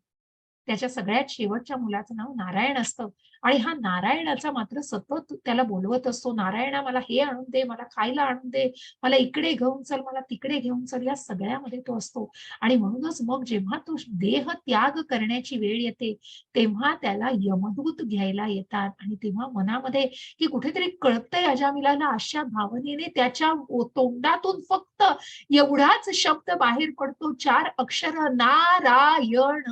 S1: त्याच्या सगळ्यात शेवटच्या मुलाचं नाव नारायण असतं आणि हा नारायणाचा मात्र सतत त्याला बोलवत असतो, नारायणा मला हे आणून दे, मला खायला आणून दे, मला इकडे घेऊन चल, मला तिकडे घेऊन चल. या सगळ्यामध्ये तो असतो आणि म्हणूनच मग जेव्हा तो देह त्याग करण्याची वेळ येते, तेव्हा त्याला यमदूत घ्यायला येतात आणि तेव्हा मनामध्ये की कुठेतरी कळतंय अजामिलाला, अशा भावनेने त्याच्या तोंडातून फक्त एवढाच शब्द बाहेर पडतो, 4 अक्षर, नारायण.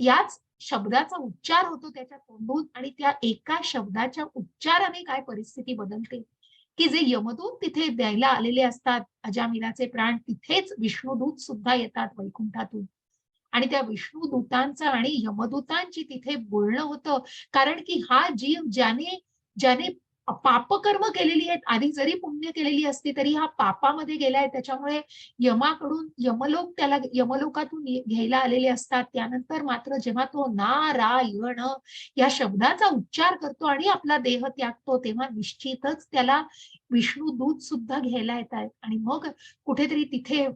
S1: याच शब्दाचा उच्चार होतो त्याच्या तोंडून आणि त्या एका शब्दाच्या उच्चाराने काय परिस्थिती बदलते, की जे यमदूत तिथे द्यायला आलेले असतात अजामिलाचे प्राण, तिथेच विष्णुदूत सुद्धा येतात वैकुंठातून आणि त्या विष्णुदूतांचं आणि यमदूतांची तिथे बोलणं होतं. कारण की हा जीव ज्याने ज्याने पापकर्म केलेली आहेत, आधी जरी पुण्य केलेली असती तरी हा पापामध्ये गेलाय, त्याच्यामुळे यमाकडून त्याला यमलोकातून घ्यायला आलेले असतात. त्यानंतर मात्र जेव्हा तो नारायण या शब्दाचा उच्चार करतो आणि आपला देह त्यागतो, तेव्हा निश्चितच त्याला विष्णुदूत सुद्धा घ्यायला येत आहेत आणि मग कुठेतरी तिथे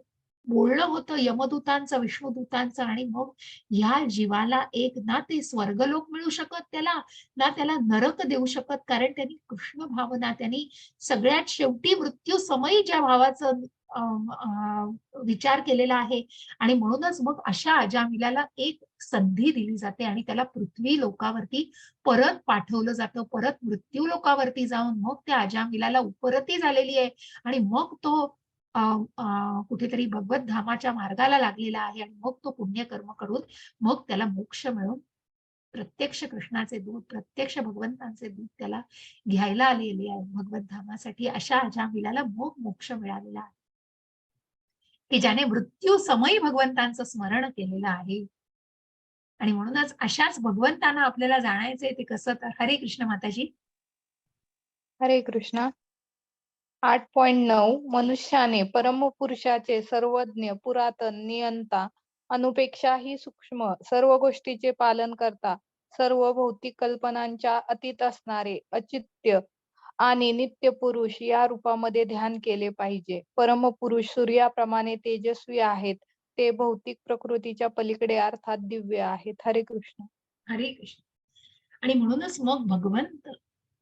S1: बोलणं होतं यमदूतांचं, विष्णुदूतांचं आणि मग ह्या जीवाला एक ना ते स्वर्गलोक मिळू शकत त्याला, ना त्याला नरक देऊ शकत. कारण त्यांनी कृष्ण भावना, त्यांनी सगळ्यात शेवटी मृत्यू समयी ज्या भावाचं विचार केलेला आहे आणि म्हणूनच मग अशा अजामिलाला एक संधी दिली जाते आणि त्याला पृथ्वी लोकावरती परत पाठवलं जातं. परत मृत्यू लोकावरती जाऊन मग त्या अजामिलाला उपरती झालेली आहे आणि मग तो कुठेतरी भगवत धामाच्या मार्गाला लागलेला आहे आणि मग तो पुण्यकर्म करून मग त्याला मोक्ष मिळून प्रत्यक्ष कृष्णाचे दूत, प्रत्यक्ष भगवंतांचे दूत त्याला घ्यायला आलेले आहे भगवत धामासाठी. अशा अजामिलाला मग मोक्ष मिळालेला आहे की ज्याने मृत्यू समयी भगवंतांचं स्मरण केलेलं आहे. आणि म्हणूनच अशाच भगवंतांना आपल्याला जाणायचंय. ते कसं, तर हरे कृष्ण माताजी.
S3: हरे कृष्ण. 8.9 मनुष्याने परमपुरुषाचे सर्वज्ञ, पुरातन, नियंता, अनुपेक्षाही सूक्ष्म, सर्व गोष्टीचे पालन करता, सर्व भौतिक कल्पनांच्या अतीत असणारे अचित्य आणि नित्य पुरुष या रूपामध्ये ध्यान केले पाहिजे. परमपुरुष सूर्याप्रमाणे तेजस्वी आहेत. ते भौतिक प्रकृतीच्या पलीकडे अर्थात दिव्य आहेत. हरे कृष्ण.
S1: हरे कृष्ण. आणि म्हणूनच मग भगवंत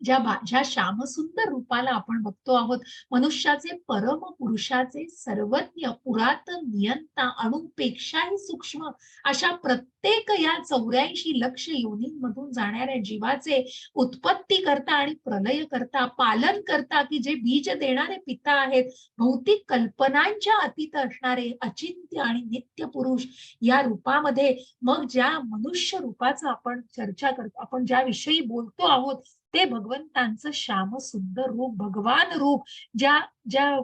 S1: ज्या श्यामसुंदर रूपाला आपण बघतो आहोत, मनुष्याचे परम पुरुषाचे सर्वज्ञ, पुरातन, नियंता, अणुपेक्षाही सूक्ष्म, अशा प्रत्येक या 84 लक्ष योनींमधून जाणाऱ्या जीवाचे उत्पत्ती करता आणि प्रलय करता, पालन करता, की जे बीज देणारे पिता आहेत, भौतिक कल्पनांच्या अतीत असणारे अचिंत्य आणि नित्य पुरुष या रूपामध्ये मग ज्या मनुष्य रूपाचं आपण चर्चा करतो, आपण ज्या विषयी बोलतो आहोत, ते भगवंतांचं श्याम सुंदर रूप, भगवान रूप, ज्या ज्या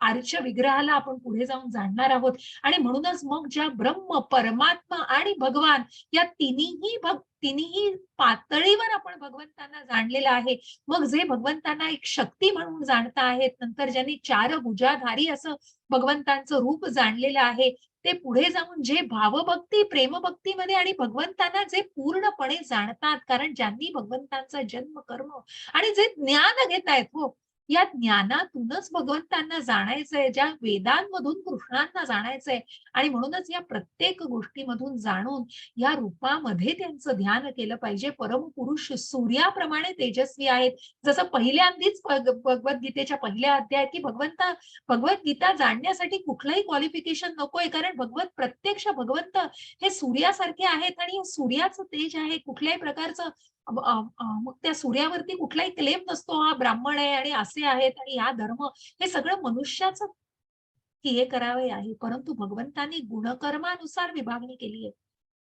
S1: आर्च विग्रहाला आपण पुढे जाऊन जाणणार आहोत. आणि म्हणूनच मग ज्या ब्रह्म, परमात्मा आणि भगवान या तिन्ही पातळीवर आपण भगवंतांना जाणलेलं आहे. मग जे भगवंतांना एक शक्ती म्हणून जाणता आहेत, नंतर ज्यांनी 4 भुजाधारी असं भगवंतांचं रूप जाणलेलं आहे, ते पुढे जाऊन जे भावभक्ती, प्रेमभक्तीमध्ये आणि भगवंतांना जे पूर्णपणे जाणतात, कारण ज्यांनी भगवंतांचा जन्म, कर्म आणि जे ज्ञान घेतायत, हो, या ज्ञानातूनच भगवंतांना जाणायचंय, ज्या वेदांमधून कृष्णांना जाणायचंय. आणि म्हणूनच या प्रत्येक गोष्टीमधून जाणून या रूपामध्ये त्यांचं ध्यान केलं पाहिजे. परमपुरुष सूर्याप्रमाणे तेजस्वी आहेत. जसं पहिल्यांदीच भगवद्गीतेच्या पहिल्या अध्यायात की भगवद्गीता जाणण्यासाठी कुठलंही क्वालिफिकेशन नकोय, कारण प्रत्यक्ष भगवंत हे सूर्यासारखे आहेत आणि सूर्याचं तेज आहे. कुठल्याही प्रकारचं मग त्या सूर्यावरती कुठलाही क्लेम नसतो, हा ब्राह्मण आहे आणि असे आहेत आणि हा धर्म, हे सगळं मनुष्याचं की हे करावे आहे. परंतु भगवंतांनी गुणकर्मानुसार विभागणी केली आहे.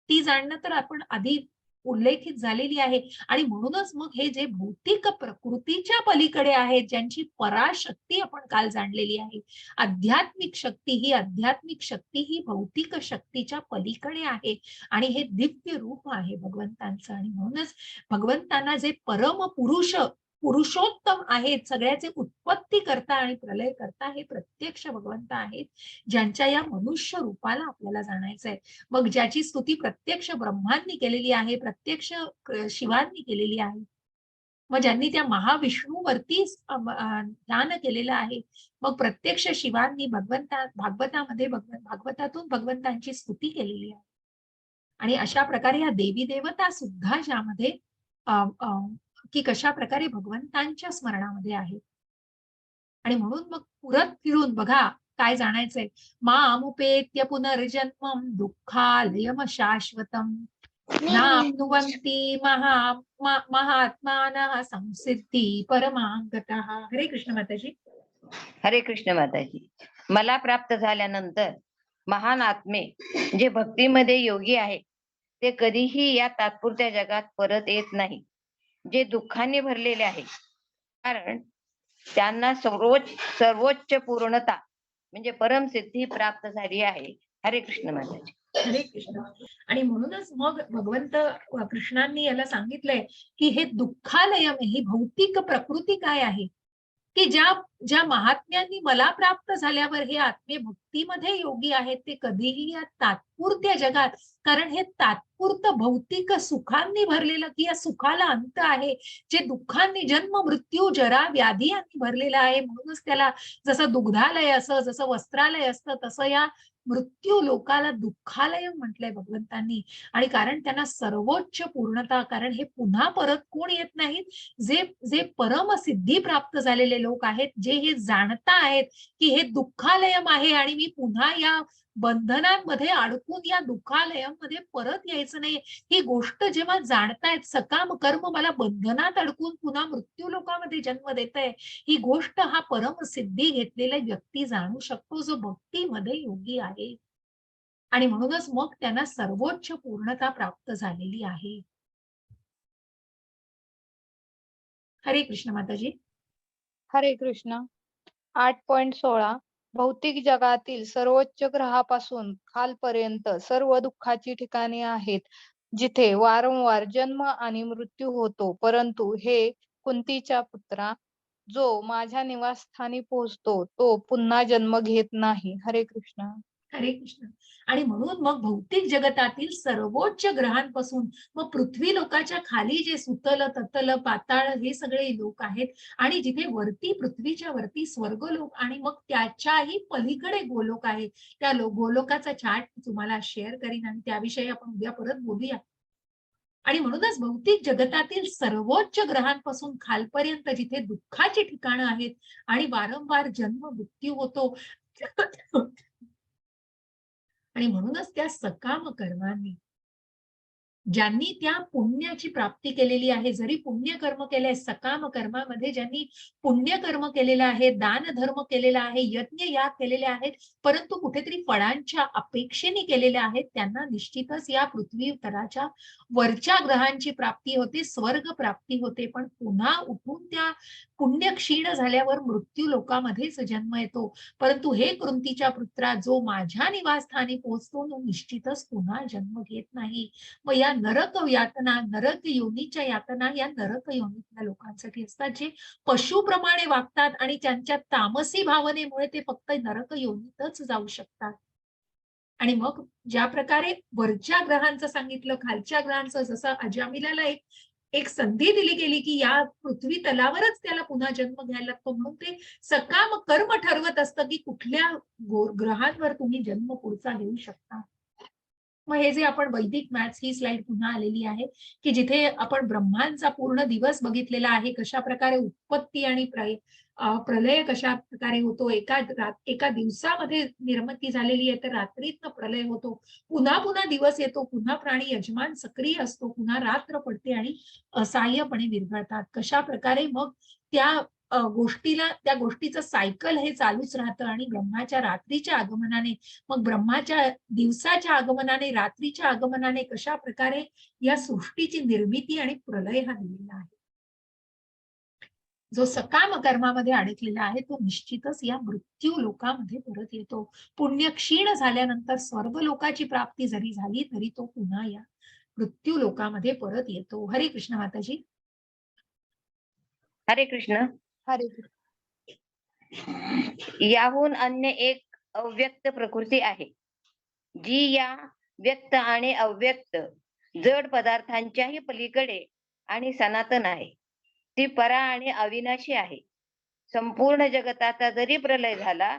S1: ती जाणणं तर आपण आधी उल्लेखित झालेली आहे. आणि म्हणूनच मग हे जे भौतिक प्रकृतीच्या पलीकडे आहेत, ज्यांची पराशक्ती आपण काल जाणलेली आहे, आध्यात्मिक शक्ती ही भौतिक शक्तीच्या पलीकडे आहे. आणि हे दिव्य रूप आहे भगवंतांचं. आणि म्हणूनच भगवंतांना जे परम पुरुषोत्तम आहेत, सगळ्याचे उत्पत्ती करता आणि प्रलय करता, हे प्रत्यक्ष भगवंत आहेत, ज्यांच्या या मनुष्य रूपाला आपल्याला जाणायचंय. मग ज्याची स्तुती प्रत्यक्ष ब्रह्मांनी केलेली आहे, प्रत्यक्ष शिवांनी केलेली आहे, मग ज्यांनी त्या महाविष्णूवरती ध्यान केलेलं आहे, मग प्रत्यक्ष शिवांनी भागवतामध्ये भागवतातून भगवंतांची स्तुती केलेली आहे. आणि अशा प्रकारे या देवी देवता सुद्धा ज्यामध्ये की कशा प्रकारे भगवंतांच्या स्मरणामध्ये आहे. आणि म्हणून मग पुरत फिरून बघा काय जाणायचंय, मामुपेत्य पुनर्जन्मम दुःखालयम शाश्वतम नाप्नुवन्ति महात्मानः संसिद्धी परमागतः. हरे कृष्ण माताजी.
S2: हरे कृष्ण माताजी. मला प्राप्त झाल्यानंतर महान आत्मे जे भक्तीमध्ये योगी आहे ते कधीही या तात्पुरत्या जगात परत येत नाही, जे दुःखाने भरलेले आहे, कारण त्यांना सर्वोच्च पूर्णता म्हणजे परमसिद्धी प्राप्त झाली आहे. हरे कृष्ण माताजी.
S1: हरे कृष्ण. आणि म्हणूनच मग भगवंत कृष्णांनी याला सांगितलंय की हे दुःखालयम, ही भौतिक प्रकृती काय आहे की ज्या महात्म्यांनी मला प्राप्त झाल्यावर हे आत्मे भक्तीमध्ये योगी आहेत, ते कधीही या तात्पुरत्या जगात, कारण हे तात्पुरतं भौतिक सुखांनी भरलेलं, की या सुखाला अंत आहे, जे दुःखांनी जन्म मृत्यू जरा व्याधी यांनी भरलेलं आहे. म्हणूनच त्याला जसं दुग्धालय असं, जसं वस्त्रालय असतं, तसं या मृत्यू लोकाला दुःखालय म्हटलंय भगवंतांनी. आणि कारण त्यांना सर्वोच्च पूर्णता, कारण हे पुन्हा परत कोण येत नाहीत, जे परम सिद्धी प्राप्त झालेले लोक आहेत, जे हे जाणता आहेत की हे दुःखालयम आहे आणि मी पुन्हा या बंधनांमध्ये अडकून या दुःखालयामध्ये परत यायचं नाही, ही गोष्ट जेव्हा जाणतायत, सकाम कर्म मला बंधनात अडकून पुन्हा मृत्यू लोकामध्ये जन्म देत आहे, ही गोष्ट हा परम सिद्धी घेतलेला व्यक्ती जाणू शकतो, जो भक्तीमध्ये योगी आहे. आणि म्हणूनच मग त्यांना सर्वोच्च पूर्णता प्राप्त झालेली आहे. हरे कृष्ण माताजी.
S3: हरे कृष्ण. 8.16 भौतिक जगातील सर्वोच्च ग्रहापासून खालपर्यंत सर्व दुःखाची ठिकाणे आहेत, जिथे वारंवार जन्म आणि मृत्यू होतो. परंतु हे कुंतीच्या पुत्रा, जो माझ्या निवासस्थानी पोहोचतो तो पुन्हा जन्म घेत नाही. हरे कृष्ण.
S1: हरे कृष्ण. आणि म्हणून मग भौतिक जगतातील सर्वोच्च ग्रहांपासून मग पृथ्वी लोकाच्या खाली जे सुतल ततल पाताळ हे सगळे लोक आहेत, आणि जिथे वरती पृथ्वीच्या वरती स्वर्गलोक आणि मग त्याच्याही पलीकडे गोलोक आहे, त्या गोलोकाचा चार्ट तुम्हाला शेअर करीन आणि त्याविषयी आपण उद्या परत बोलूया. आणि म्हणूनच भौतिक जगतातील सर्वोच्च ग्रहांपासून खालपर्यंत जिथे दुःखाची ठिकाणं आहेत आणि वारंवार जन्म मृत्यू होतो, आणि म्हणूनच त्या सकाम कर्मांनी ज्यांनी त्या पुण्याची प्राप्ती केलेली आहे, जरी पुण्यकर्म केलंय, सकाम कर्मामध्ये ज्यांनी पुण्यकर्म केलेलं आहे, दान धर्म केलेला आहे, यज्ञ याग केलेले आहेत, परंतु कुठेतरी फळांच्या अपेक्षेने केलेले आहेत, त्यांना निश्चितच या पृथ्वी तलाच्या वरच्या ग्रहांची प्राप्ती होते, स्वर्ग प्राप्ती होते. पण पुन्हा उठून त्या पुण्य क्षीण झाल्यावर मृत्यू लोकामध्येच जन्म येतो. परंतु हे कुंतीच्या पुत्रा, जो माझ्या निवासस्थानी पोहोचतो तो निश्चितच पुन्हा जन्म घेत नाही. मग या नरक यातना, नरक योनीच्या यातना या नरक योनीतल्या लोकांसाठी असतात, जे पशुप्रमाणे वागतात आणि त्यांच्या तामसी भावनेमुळे ते फक्त नरक योनीतच जाऊ शकतात. आणि मग ज्या प्रकारे वरच्या ग्रहांचं सांगितलं, खालच्या ग्रहांचं, जसं अजामिलाला एक एक संधी दिली गेली की या पृथ्वी तलावरच त्याला पुन्हा जन्म घ्यायला लागतो, म्हणून ते सकाम कर्म ठरवत असतं की कुठल्या ग्रहांवर तुम्ही जन्म पुढचा घेऊ शकता. मग हे जे आपण वैदिक मॅथ्स, ही स्लाइड पुन्हा आलेली आहे की जिथे आपण ब्रह्मांचा पूर्ण दिवस बघितलेला आहे, कशा प्रकारे उत्पत्ती आणि प्रलय कशा प्रकारे होतो. एका दिवसामध्ये निर्मिती झालेली आहे, तर रात्रीतनं प्रलय होतो, पुन्हा पुन्हा दिवस येतो, पुन्हा प्राणी यजमान सक्रिय असतो, पुन्हा रात्र पडते आणि असहाय्यपणे विरघळतात. कशा प्रकारे मग त्या गोष्टीचं सायकल हे चालूच राहतं आणि ब्रह्माच्या रात्रीच्या आगमनाने, मग ब्रह्माच्या दिवसाच्या आगमनाने, रात्रीच्या आगमनाने कशा प्रकारे या सृष्टीची निर्मिती आणि प्रलय हा दिलेला आहे. जो सकाम कर्मामध्ये अडकलेला आहे तो निश्चितच या मृत्यू लोकामध्ये परत येतो. पुण्य क्षीण झाल्यानंतर स्वर्ग लोकाची प्राप्ती जरी झाली तरी तो पुन्हा या मृत्यू लोकामध्ये परत येतो. हरे कृष्ण माताजी.
S2: हरे कृष्ण.
S3: हरे कृष्ण.
S2: याहून अन्य एक अव्यक्त प्रकृती आहे, जी या व्यक्त आणि अव्यक्त जड पदार्थांच्याही पलीकडे आणि सनातन आहे. ती परा आणि अविनाशी आहे. संपूर्ण जगताचा जरी प्रलय झाला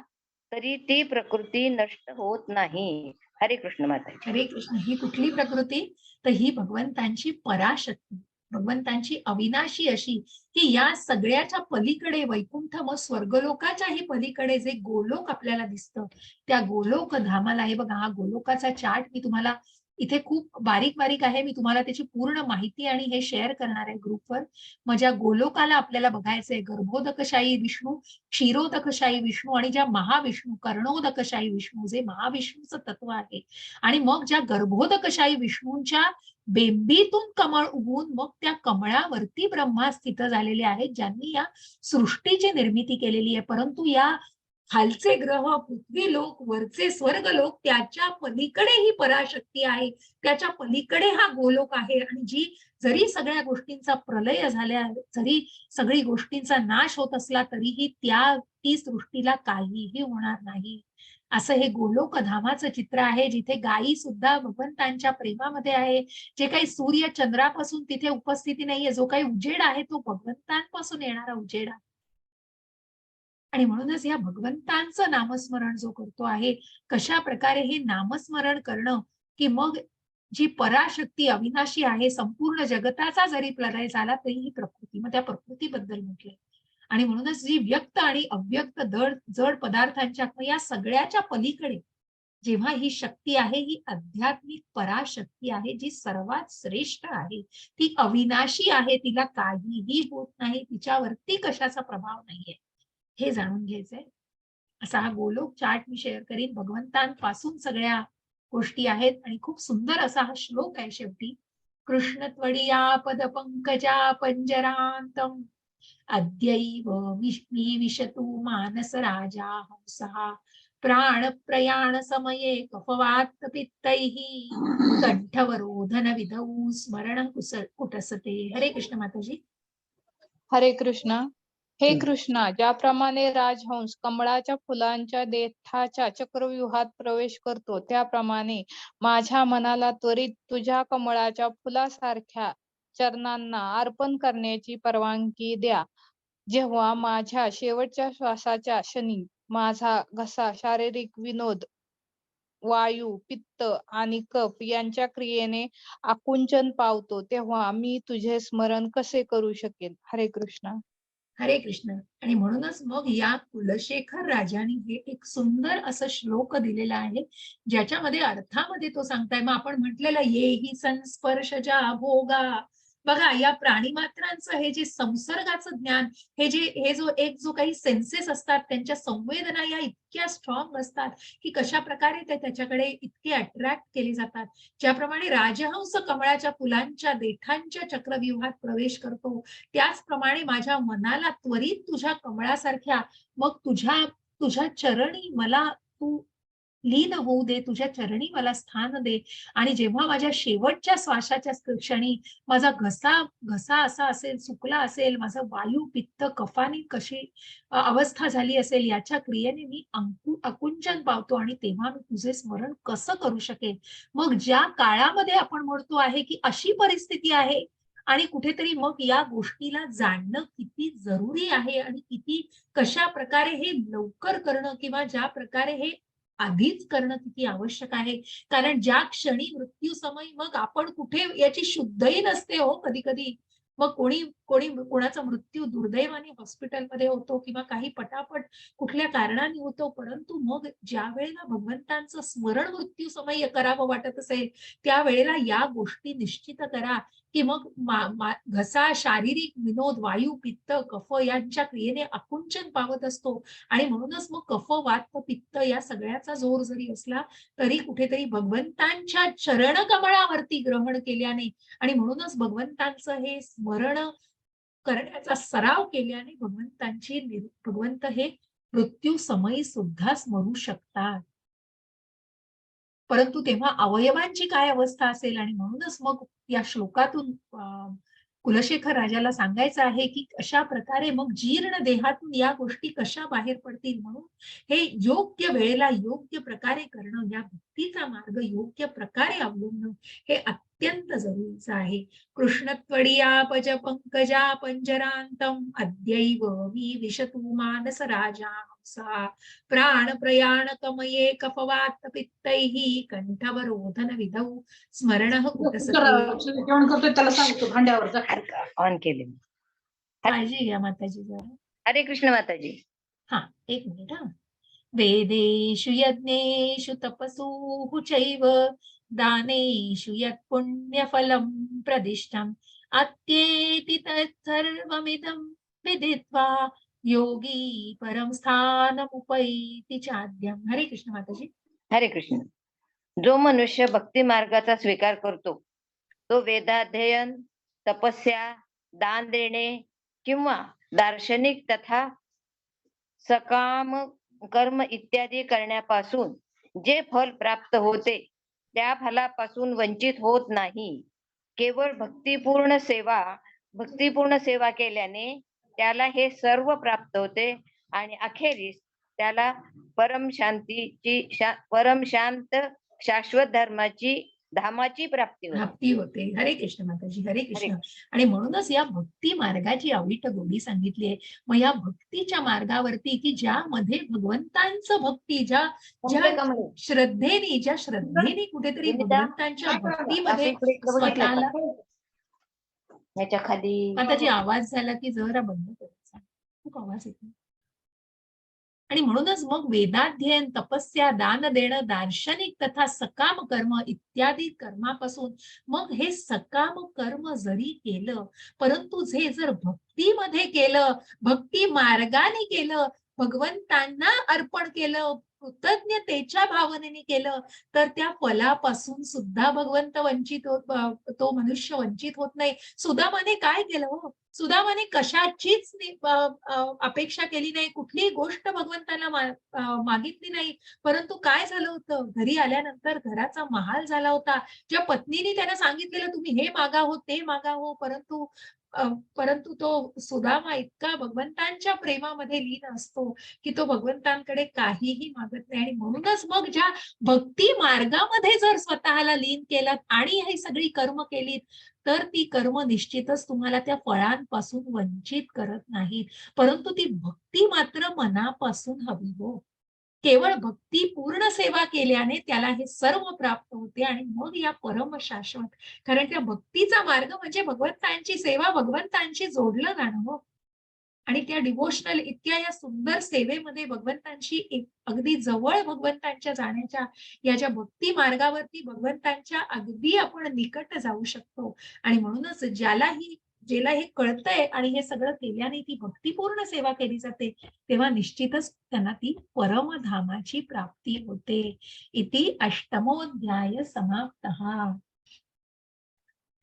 S2: तरी ती प्रकृती नष्ट होत नाही. हरे कृष्ण माता.
S1: हरे कृष्ण. ही कुठली प्रकृती? तर ही भगवंतांची पराशक्ती, भगवंतांची अविनाशी अशी की या सगळ्याच्या पलीकडे वैकुंठ मग स्वर्गलोकाच्याही पलीकडे जे गोलोक आपल्याला दिसतं, त्या गोलोक धामाला, हे बघा हा गोलोकाचा चार्ट मी तुम्हाला इथे खूप बारीक बारीक आहे, मी तुम्हाला त्याची पूर्ण माहिती आणि हे शेअर करणार आहे ग्रुपवर. माझ्या गोलोकाला आपल्याला बघायचंय गर्भोदकशाही विष्णू, क्षीरोदकशाही विष्णू आणि ज्या महाविष्णू कर्णोदकशाही विष्णू, जे महाविष्णूचं तत्व आहे. आणि मग ज्या गर्भोदकशाही विष्णूंच्या बेंबीतून कमळ उगवून मग त्या कमळावरती ब्रह्मा स्थित झालेले आहेत, ज्यांनी या सृष्टीची निर्मिती केलेली आहे. परंतु या खालचे ग्रह, पृथ्वी लोक, वरचे स्वर्ग लोक, त्याच्या पलीकडे ही पराशक्ती आहे, त्याच्या पलीकडे हा गोलोक आहे. आणि जी जरी सगळ्या गोष्टींचा प्रलय झाल्या, जरी सगळी गोष्टींचा नाश होत असला तरीही ती सृष्टीला काहीही होणार नाही. असं हे गोलोक धामाचं चित्र आहे, जिथे गायी सुद्धा भगवंतांच्या प्रेमामध्ये आहे. जे काही सूर्य चंद्रापासून तिथे उपस्थिती नाहीये, जो काही उजेड आहे तो भगवंतांपासून येणारा उजेड आहे. आणि म्हणूनच या भगवंतांचं नामस्मरण जो करतो आहे, कशा प्रकारे हे नामस्मरण करणं की मग जी पराशक्ती अविनाशी आहे, संपूर्ण जगताचा जरी प्रलय झाला तरी ही प्रकृती, मग त्या प्रकृतीबद्दल म्हटलंय. आणि म्हणूनच जी व्यक्त आणि अव्यक्त जड पदार्थांच्या या सगळ्याच्या पलीकडे जेव्हा ही शक्ती आहे, ही आध्यात्मिक पराशक्ती आहे, जी सर्वात श्रेष्ठ आहे, ती अविनाशी आहे, तिला काहीही होत नाही, तिच्यावरती कशाचा प्रभाव नाहीये, हे जाणून घ्यायचंय. असा हा गोलोक चार्ट मी शेअर करीन. भगवंतांपासून सगळ्या गोष्टी आहेत आणि खूप सुंदर असा हा श्लोक आहे शेवटी. कृष्ण त्वडिया पद पंकजा पंजरांतम अद्यैव विशतु मानस राजा हंसः प्राण प्रयाण समये कफवात पित्तैः कंठवरोधन विधौ स्मरण कुटसते. हरे कृष्ण माताजी.
S3: हरे कृष्ण. हे कृष्णा, ज्याप्रमाणे राजहंस कमळाच्या फुलांच्या देठाच्या चक्रव्यूहात प्रवेश करतो, त्याप्रमाणे माझ्या मनाला त्वरित तुझ्या कमळाच्या फुलासारख्या चरणांना अर्पण करण्याची परवानगी द्या. जेव्हा माझ्या शेवटच्या श्वासाच्या क्षणी माझा घसा शारीरिक विनोद, वायू, पित्त आणि कफ यांच्या क्रियेने आकुंचन पावतो, तेव्हा मी तुझे स्मरण कसे करू शकेन? हरे कृष्ण.
S1: हरे कृष्ण. आणि म्हणूनच मग या कुलशेखर राजाने हे एक सुंदर असं श्लोक दिलेला आहे, ज्याच्यामध्ये अर्थामध्ये तो सांगताय. मग आपण म्हटलेलं येही संस्पर्शजा भोगा, बघा या प्राणीमात्रांचं हे जे संसर्गाचं ज्ञान, जो काही सेन्सेस असतात, त्यांच्या संवेदना या इतक्या स्ट्रॉंग असतात की कशा प्रकारे ते त्याच्याकडे इतके अट्रॅक्ट केले जातात. ज्याप्रमाणे राजहंस कमळाच्या फुलांच्या देठांच्या चक्रव्यूहात प्रवेश करतो, त्याचप्रमाणे माझ्या मनाला त्वरित तुझ्या कमळासारख्या, मग तुझ्या चरणी मला तू लीन होऊ दे, तुझ्या चरणी मला स्थान दे. आणि जेव्हा माझ्या शेवटच्या श्वासाच्या क्षणी माझा घसा असा असेल, सुकला असेल, माझा वायू पित्त कफाने कशी अवस्था झाली असेल, याच्या क्रियेने मी आकुंचन पावतो आणि तेव्हा मी तुझे स्मरण कसं करू शकेल. मग ज्या काळामध्ये आपण म्हणतो आहे की अशी परिस्थिती आहे आणि कुठेतरी मग या गोष्टीला जाणणं किती जरुरी आहे आणि किती कशा प्रकारे हे लवकर करणं किंवा ज्या प्रकारे हे आधीच करणं किती आवश्यक आहे. कारण ज्या क्षणी मृत्यू समय मग आपण कुठे याची शुद्धही नसते हो कधी कधी. मग कोणी कोणी कोणाचा मृत्यू दुर्दैवाने हॉस्पिटलमध्ये होतो किंवा काही पटापट कुठल्या कारणाने होतो, परंतु मग ज्या वेळेला भगवंतांचं स्मरण मृत्यू समय करावं वाटत असेल त्यावेळेला या गोष्टी निश्चित करा की मग घसा शारीरिक विनोद वायू पित्त कफ यांच्या क्रियेने आकुंचन पावत असतो आणि म्हणूनच मग कफ वात पित्त या सगळ्याचा जोर जरी असला तरी कुठेतरी भगवंतांच्या चरण कमळावरती ग्रहण केल्याने आणि म्हणूनच भगवंतांचं हे स्मरण करण्याचा सराव केल्याने भगवंत हे मृत्यू समयी सुद्धा स्मरू शकतात. परंतु तेव्हा अवयवांची काय अवस्था असेल आणि म्हणूनच मग या श्लोकातून कुलशेखर राजाला सांगायचं आहे की अशा प्रकारे मग जीर्ण देहातून या गोष्टी कशा बाहेर पडतील म्हणून हे योग्य वेळेला योग्य प्रकारे करणं, या भक्तीचा मार्ग योग्य प्रकारे अवलंबणं हे अत्यंत जरुरीचं आहे. कृष्णत्वडिया पज पंकजा पंजरांतम अद्यैव मी विशतु मानस राजा प्राण प्रयाण कमये कफवात पित्तैहि कंठवरोधन विधौ स्मरण कुटसते.
S4: जेवण करतोय त्याला सांगतो भांड्यावर
S2: ऑन केले.
S1: काळजी घ्या माताजी जरा.
S2: हरे कृष्ण माताजी.
S1: हा, एक मिनिट. हा. वेदेषु यज्ञेषु तपसु चैव दानेषु यत् पुण्यफलं प्रदिष्टम् अत्येति तत्सर्वमिदं विदित्वा योगी परम स्थानमुपैति चाद्यं. हरे कृष्ण माताजी.
S2: हरे कृष्ण. जो मनुष्य भक्ती मार्गाचा स्वीकार करतो तो वेदाध्ययन, तपस्या, दान देणे किंवा दार्शनिक तथा सकाम कर्म इत्यादी करण्यापासून जे फल प्राप्त होते त्या फलापासून वंचित होत नाही. केवळ भक्तिपूर्ण सेवा केल्याने त्याला हे सर्व प्राप्त होते आणि अखेरीस त्याला परम शांत शाश्वत धामाची प्राप्ती
S1: होते. हरे कृष्ण माताजी. हरे कृष्ण. आणि म्हणूनच या भक्ती मार्गाची अविट गोडी सांगितली आहे. मग या भक्तीच्या मार्गावरती की ज्यामध्ये भगवंतांचं भक्ती ज्या श्रद्धेने कुठेतरी भगवंतांच्या भक्तीमध्ये स्वतःला.
S2: याच्या खाली
S1: माताजी आवाज झाला की जरा बंद करायचा, खूप आवाज येतो. आणि म्हणूनच मग वेदाध्ययन, तपस्या, दान देणं, दार्शनिक तथा सकाम कर्म इत्यादी कर्मापासून मग हे सकाम कर्म जरी केलं परंतु जे जर भक्तीमध्ये केलं, भक्ती मार्गाने केलं, भगवंतांना अर्पण केलं, कृतज्ञतेच्या भावनेने केलं तर त्या फलापासून सुद्धा भगवंत वंचित तो मनुष्य वंचित होत नाही. सुदामाने काय केलं हो? सुदामाने कशाचीच अपेक्षा केली नाही, कुठलीही गोष्ट भगवंताला मागितली नाही. परंतु काय झालं होतं, घरी आल्यानंतर घराचा महाल झाला होता. ज्या पत्नीने त्याला सांगितलेलं तुम्ही हे मागा हो ते मागा हो, परंतु तो सुदामा इतका भगवंतांच्या प्रेमामध्ये लीन असतो की तो भगवंतांकडे काहीही मागत नाही. आणि म्हणूनच मग ज्या भक्ती मार्गामध्ये जर स्वतःला लीन केलं आणि ही सगळी कर्म केलीत तर ती कर्म निश्चितच तुम्हाला त्या फळांपासून वंचित करत नाहीत, परंतु ती भक्ती मात्र मनापासून हवी हो. केवळ भक्ती पूर्ण सेवा केल्याने त्याला हे सर्व प्राप्त होते आणि मग या परम शाश्वत, कारण त्या भक्तीचा मार्ग म्हणजे भगवंतांची सेवा, भगवंतांशी जोडलं जाणं हो. आणि त्या डिवोशनल इतक्या या सुंदर सेवेमध्ये भगवंतांशी अगदी जवळ भगवंतांच्या जाण्याच्या या ज्या भक्ती मार्गावरती भगवंतांच्या अगदी आपण निकट जाऊ शकतो. आणि म्हणूनच ज्याला हे कळतंय आणि हे सगळं केल्याने ती भक्तिपूर्ण सेवा केली जाते तेव्हा निश्चितच त्यांना ती परमधामाची प्राप्ती होते. इति अष्टमोध्याय समाप्तः.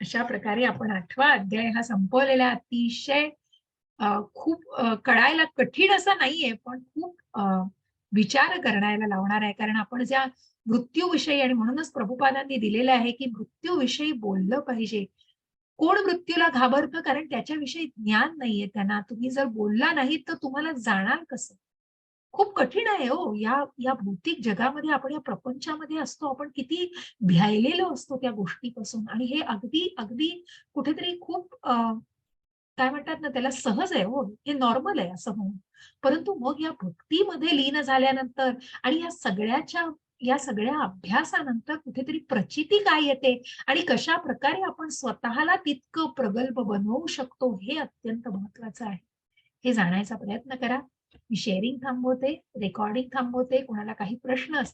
S1: अशा प्रकारे आपण 8वा अध्याय हा संपवलेला. अतिशय खूप कळायला कठीण असं नाहीये पण खूप विचार करण्याला लावणार आहे. कारण आपण ज्या मृत्यूविषयी, आणि म्हणूनच प्रभुपादांनी दिलेलं आहे की मृत्यूविषयी बोललं पाहिजे. कोण मृत्यूला घाबरतं, कारण त्याच्याविषयी ज्ञान नाहीये त्यांना. तुम्ही जर बोलला नाही तर तुम्हाला जाणार कसं. खूप कठीण आहे हो. या या भौतिक जगामध्ये आपण या प्रपंचामध्ये असतो. आपण किती भ्यायलेलो असतो त्या गोष्टीपासून आणि हे अगदी अगदी कुठेतरी खूप काय म्हणतात ना त्याला सहज आहे हो. हे नॉर्मल आहे असं म्हणून. परंतु मग या भक्तीमध्ये लीन झाल्यानंतर आणि या सगळ्या अभ्यासानंतर कुठेतरी प्रचिती काय येते आणि कशा प्रकारे आपण स्वतःला तितकं प्रगल्भ बनवू शकतो हे अत्यंत महत्वाचं आहे. हे जाणायचा प्रयत्न करा. मी शेअरिंग थांबवते, रेकॉर्डिंग थांबवते. कोणाला काही प्रश्न असतील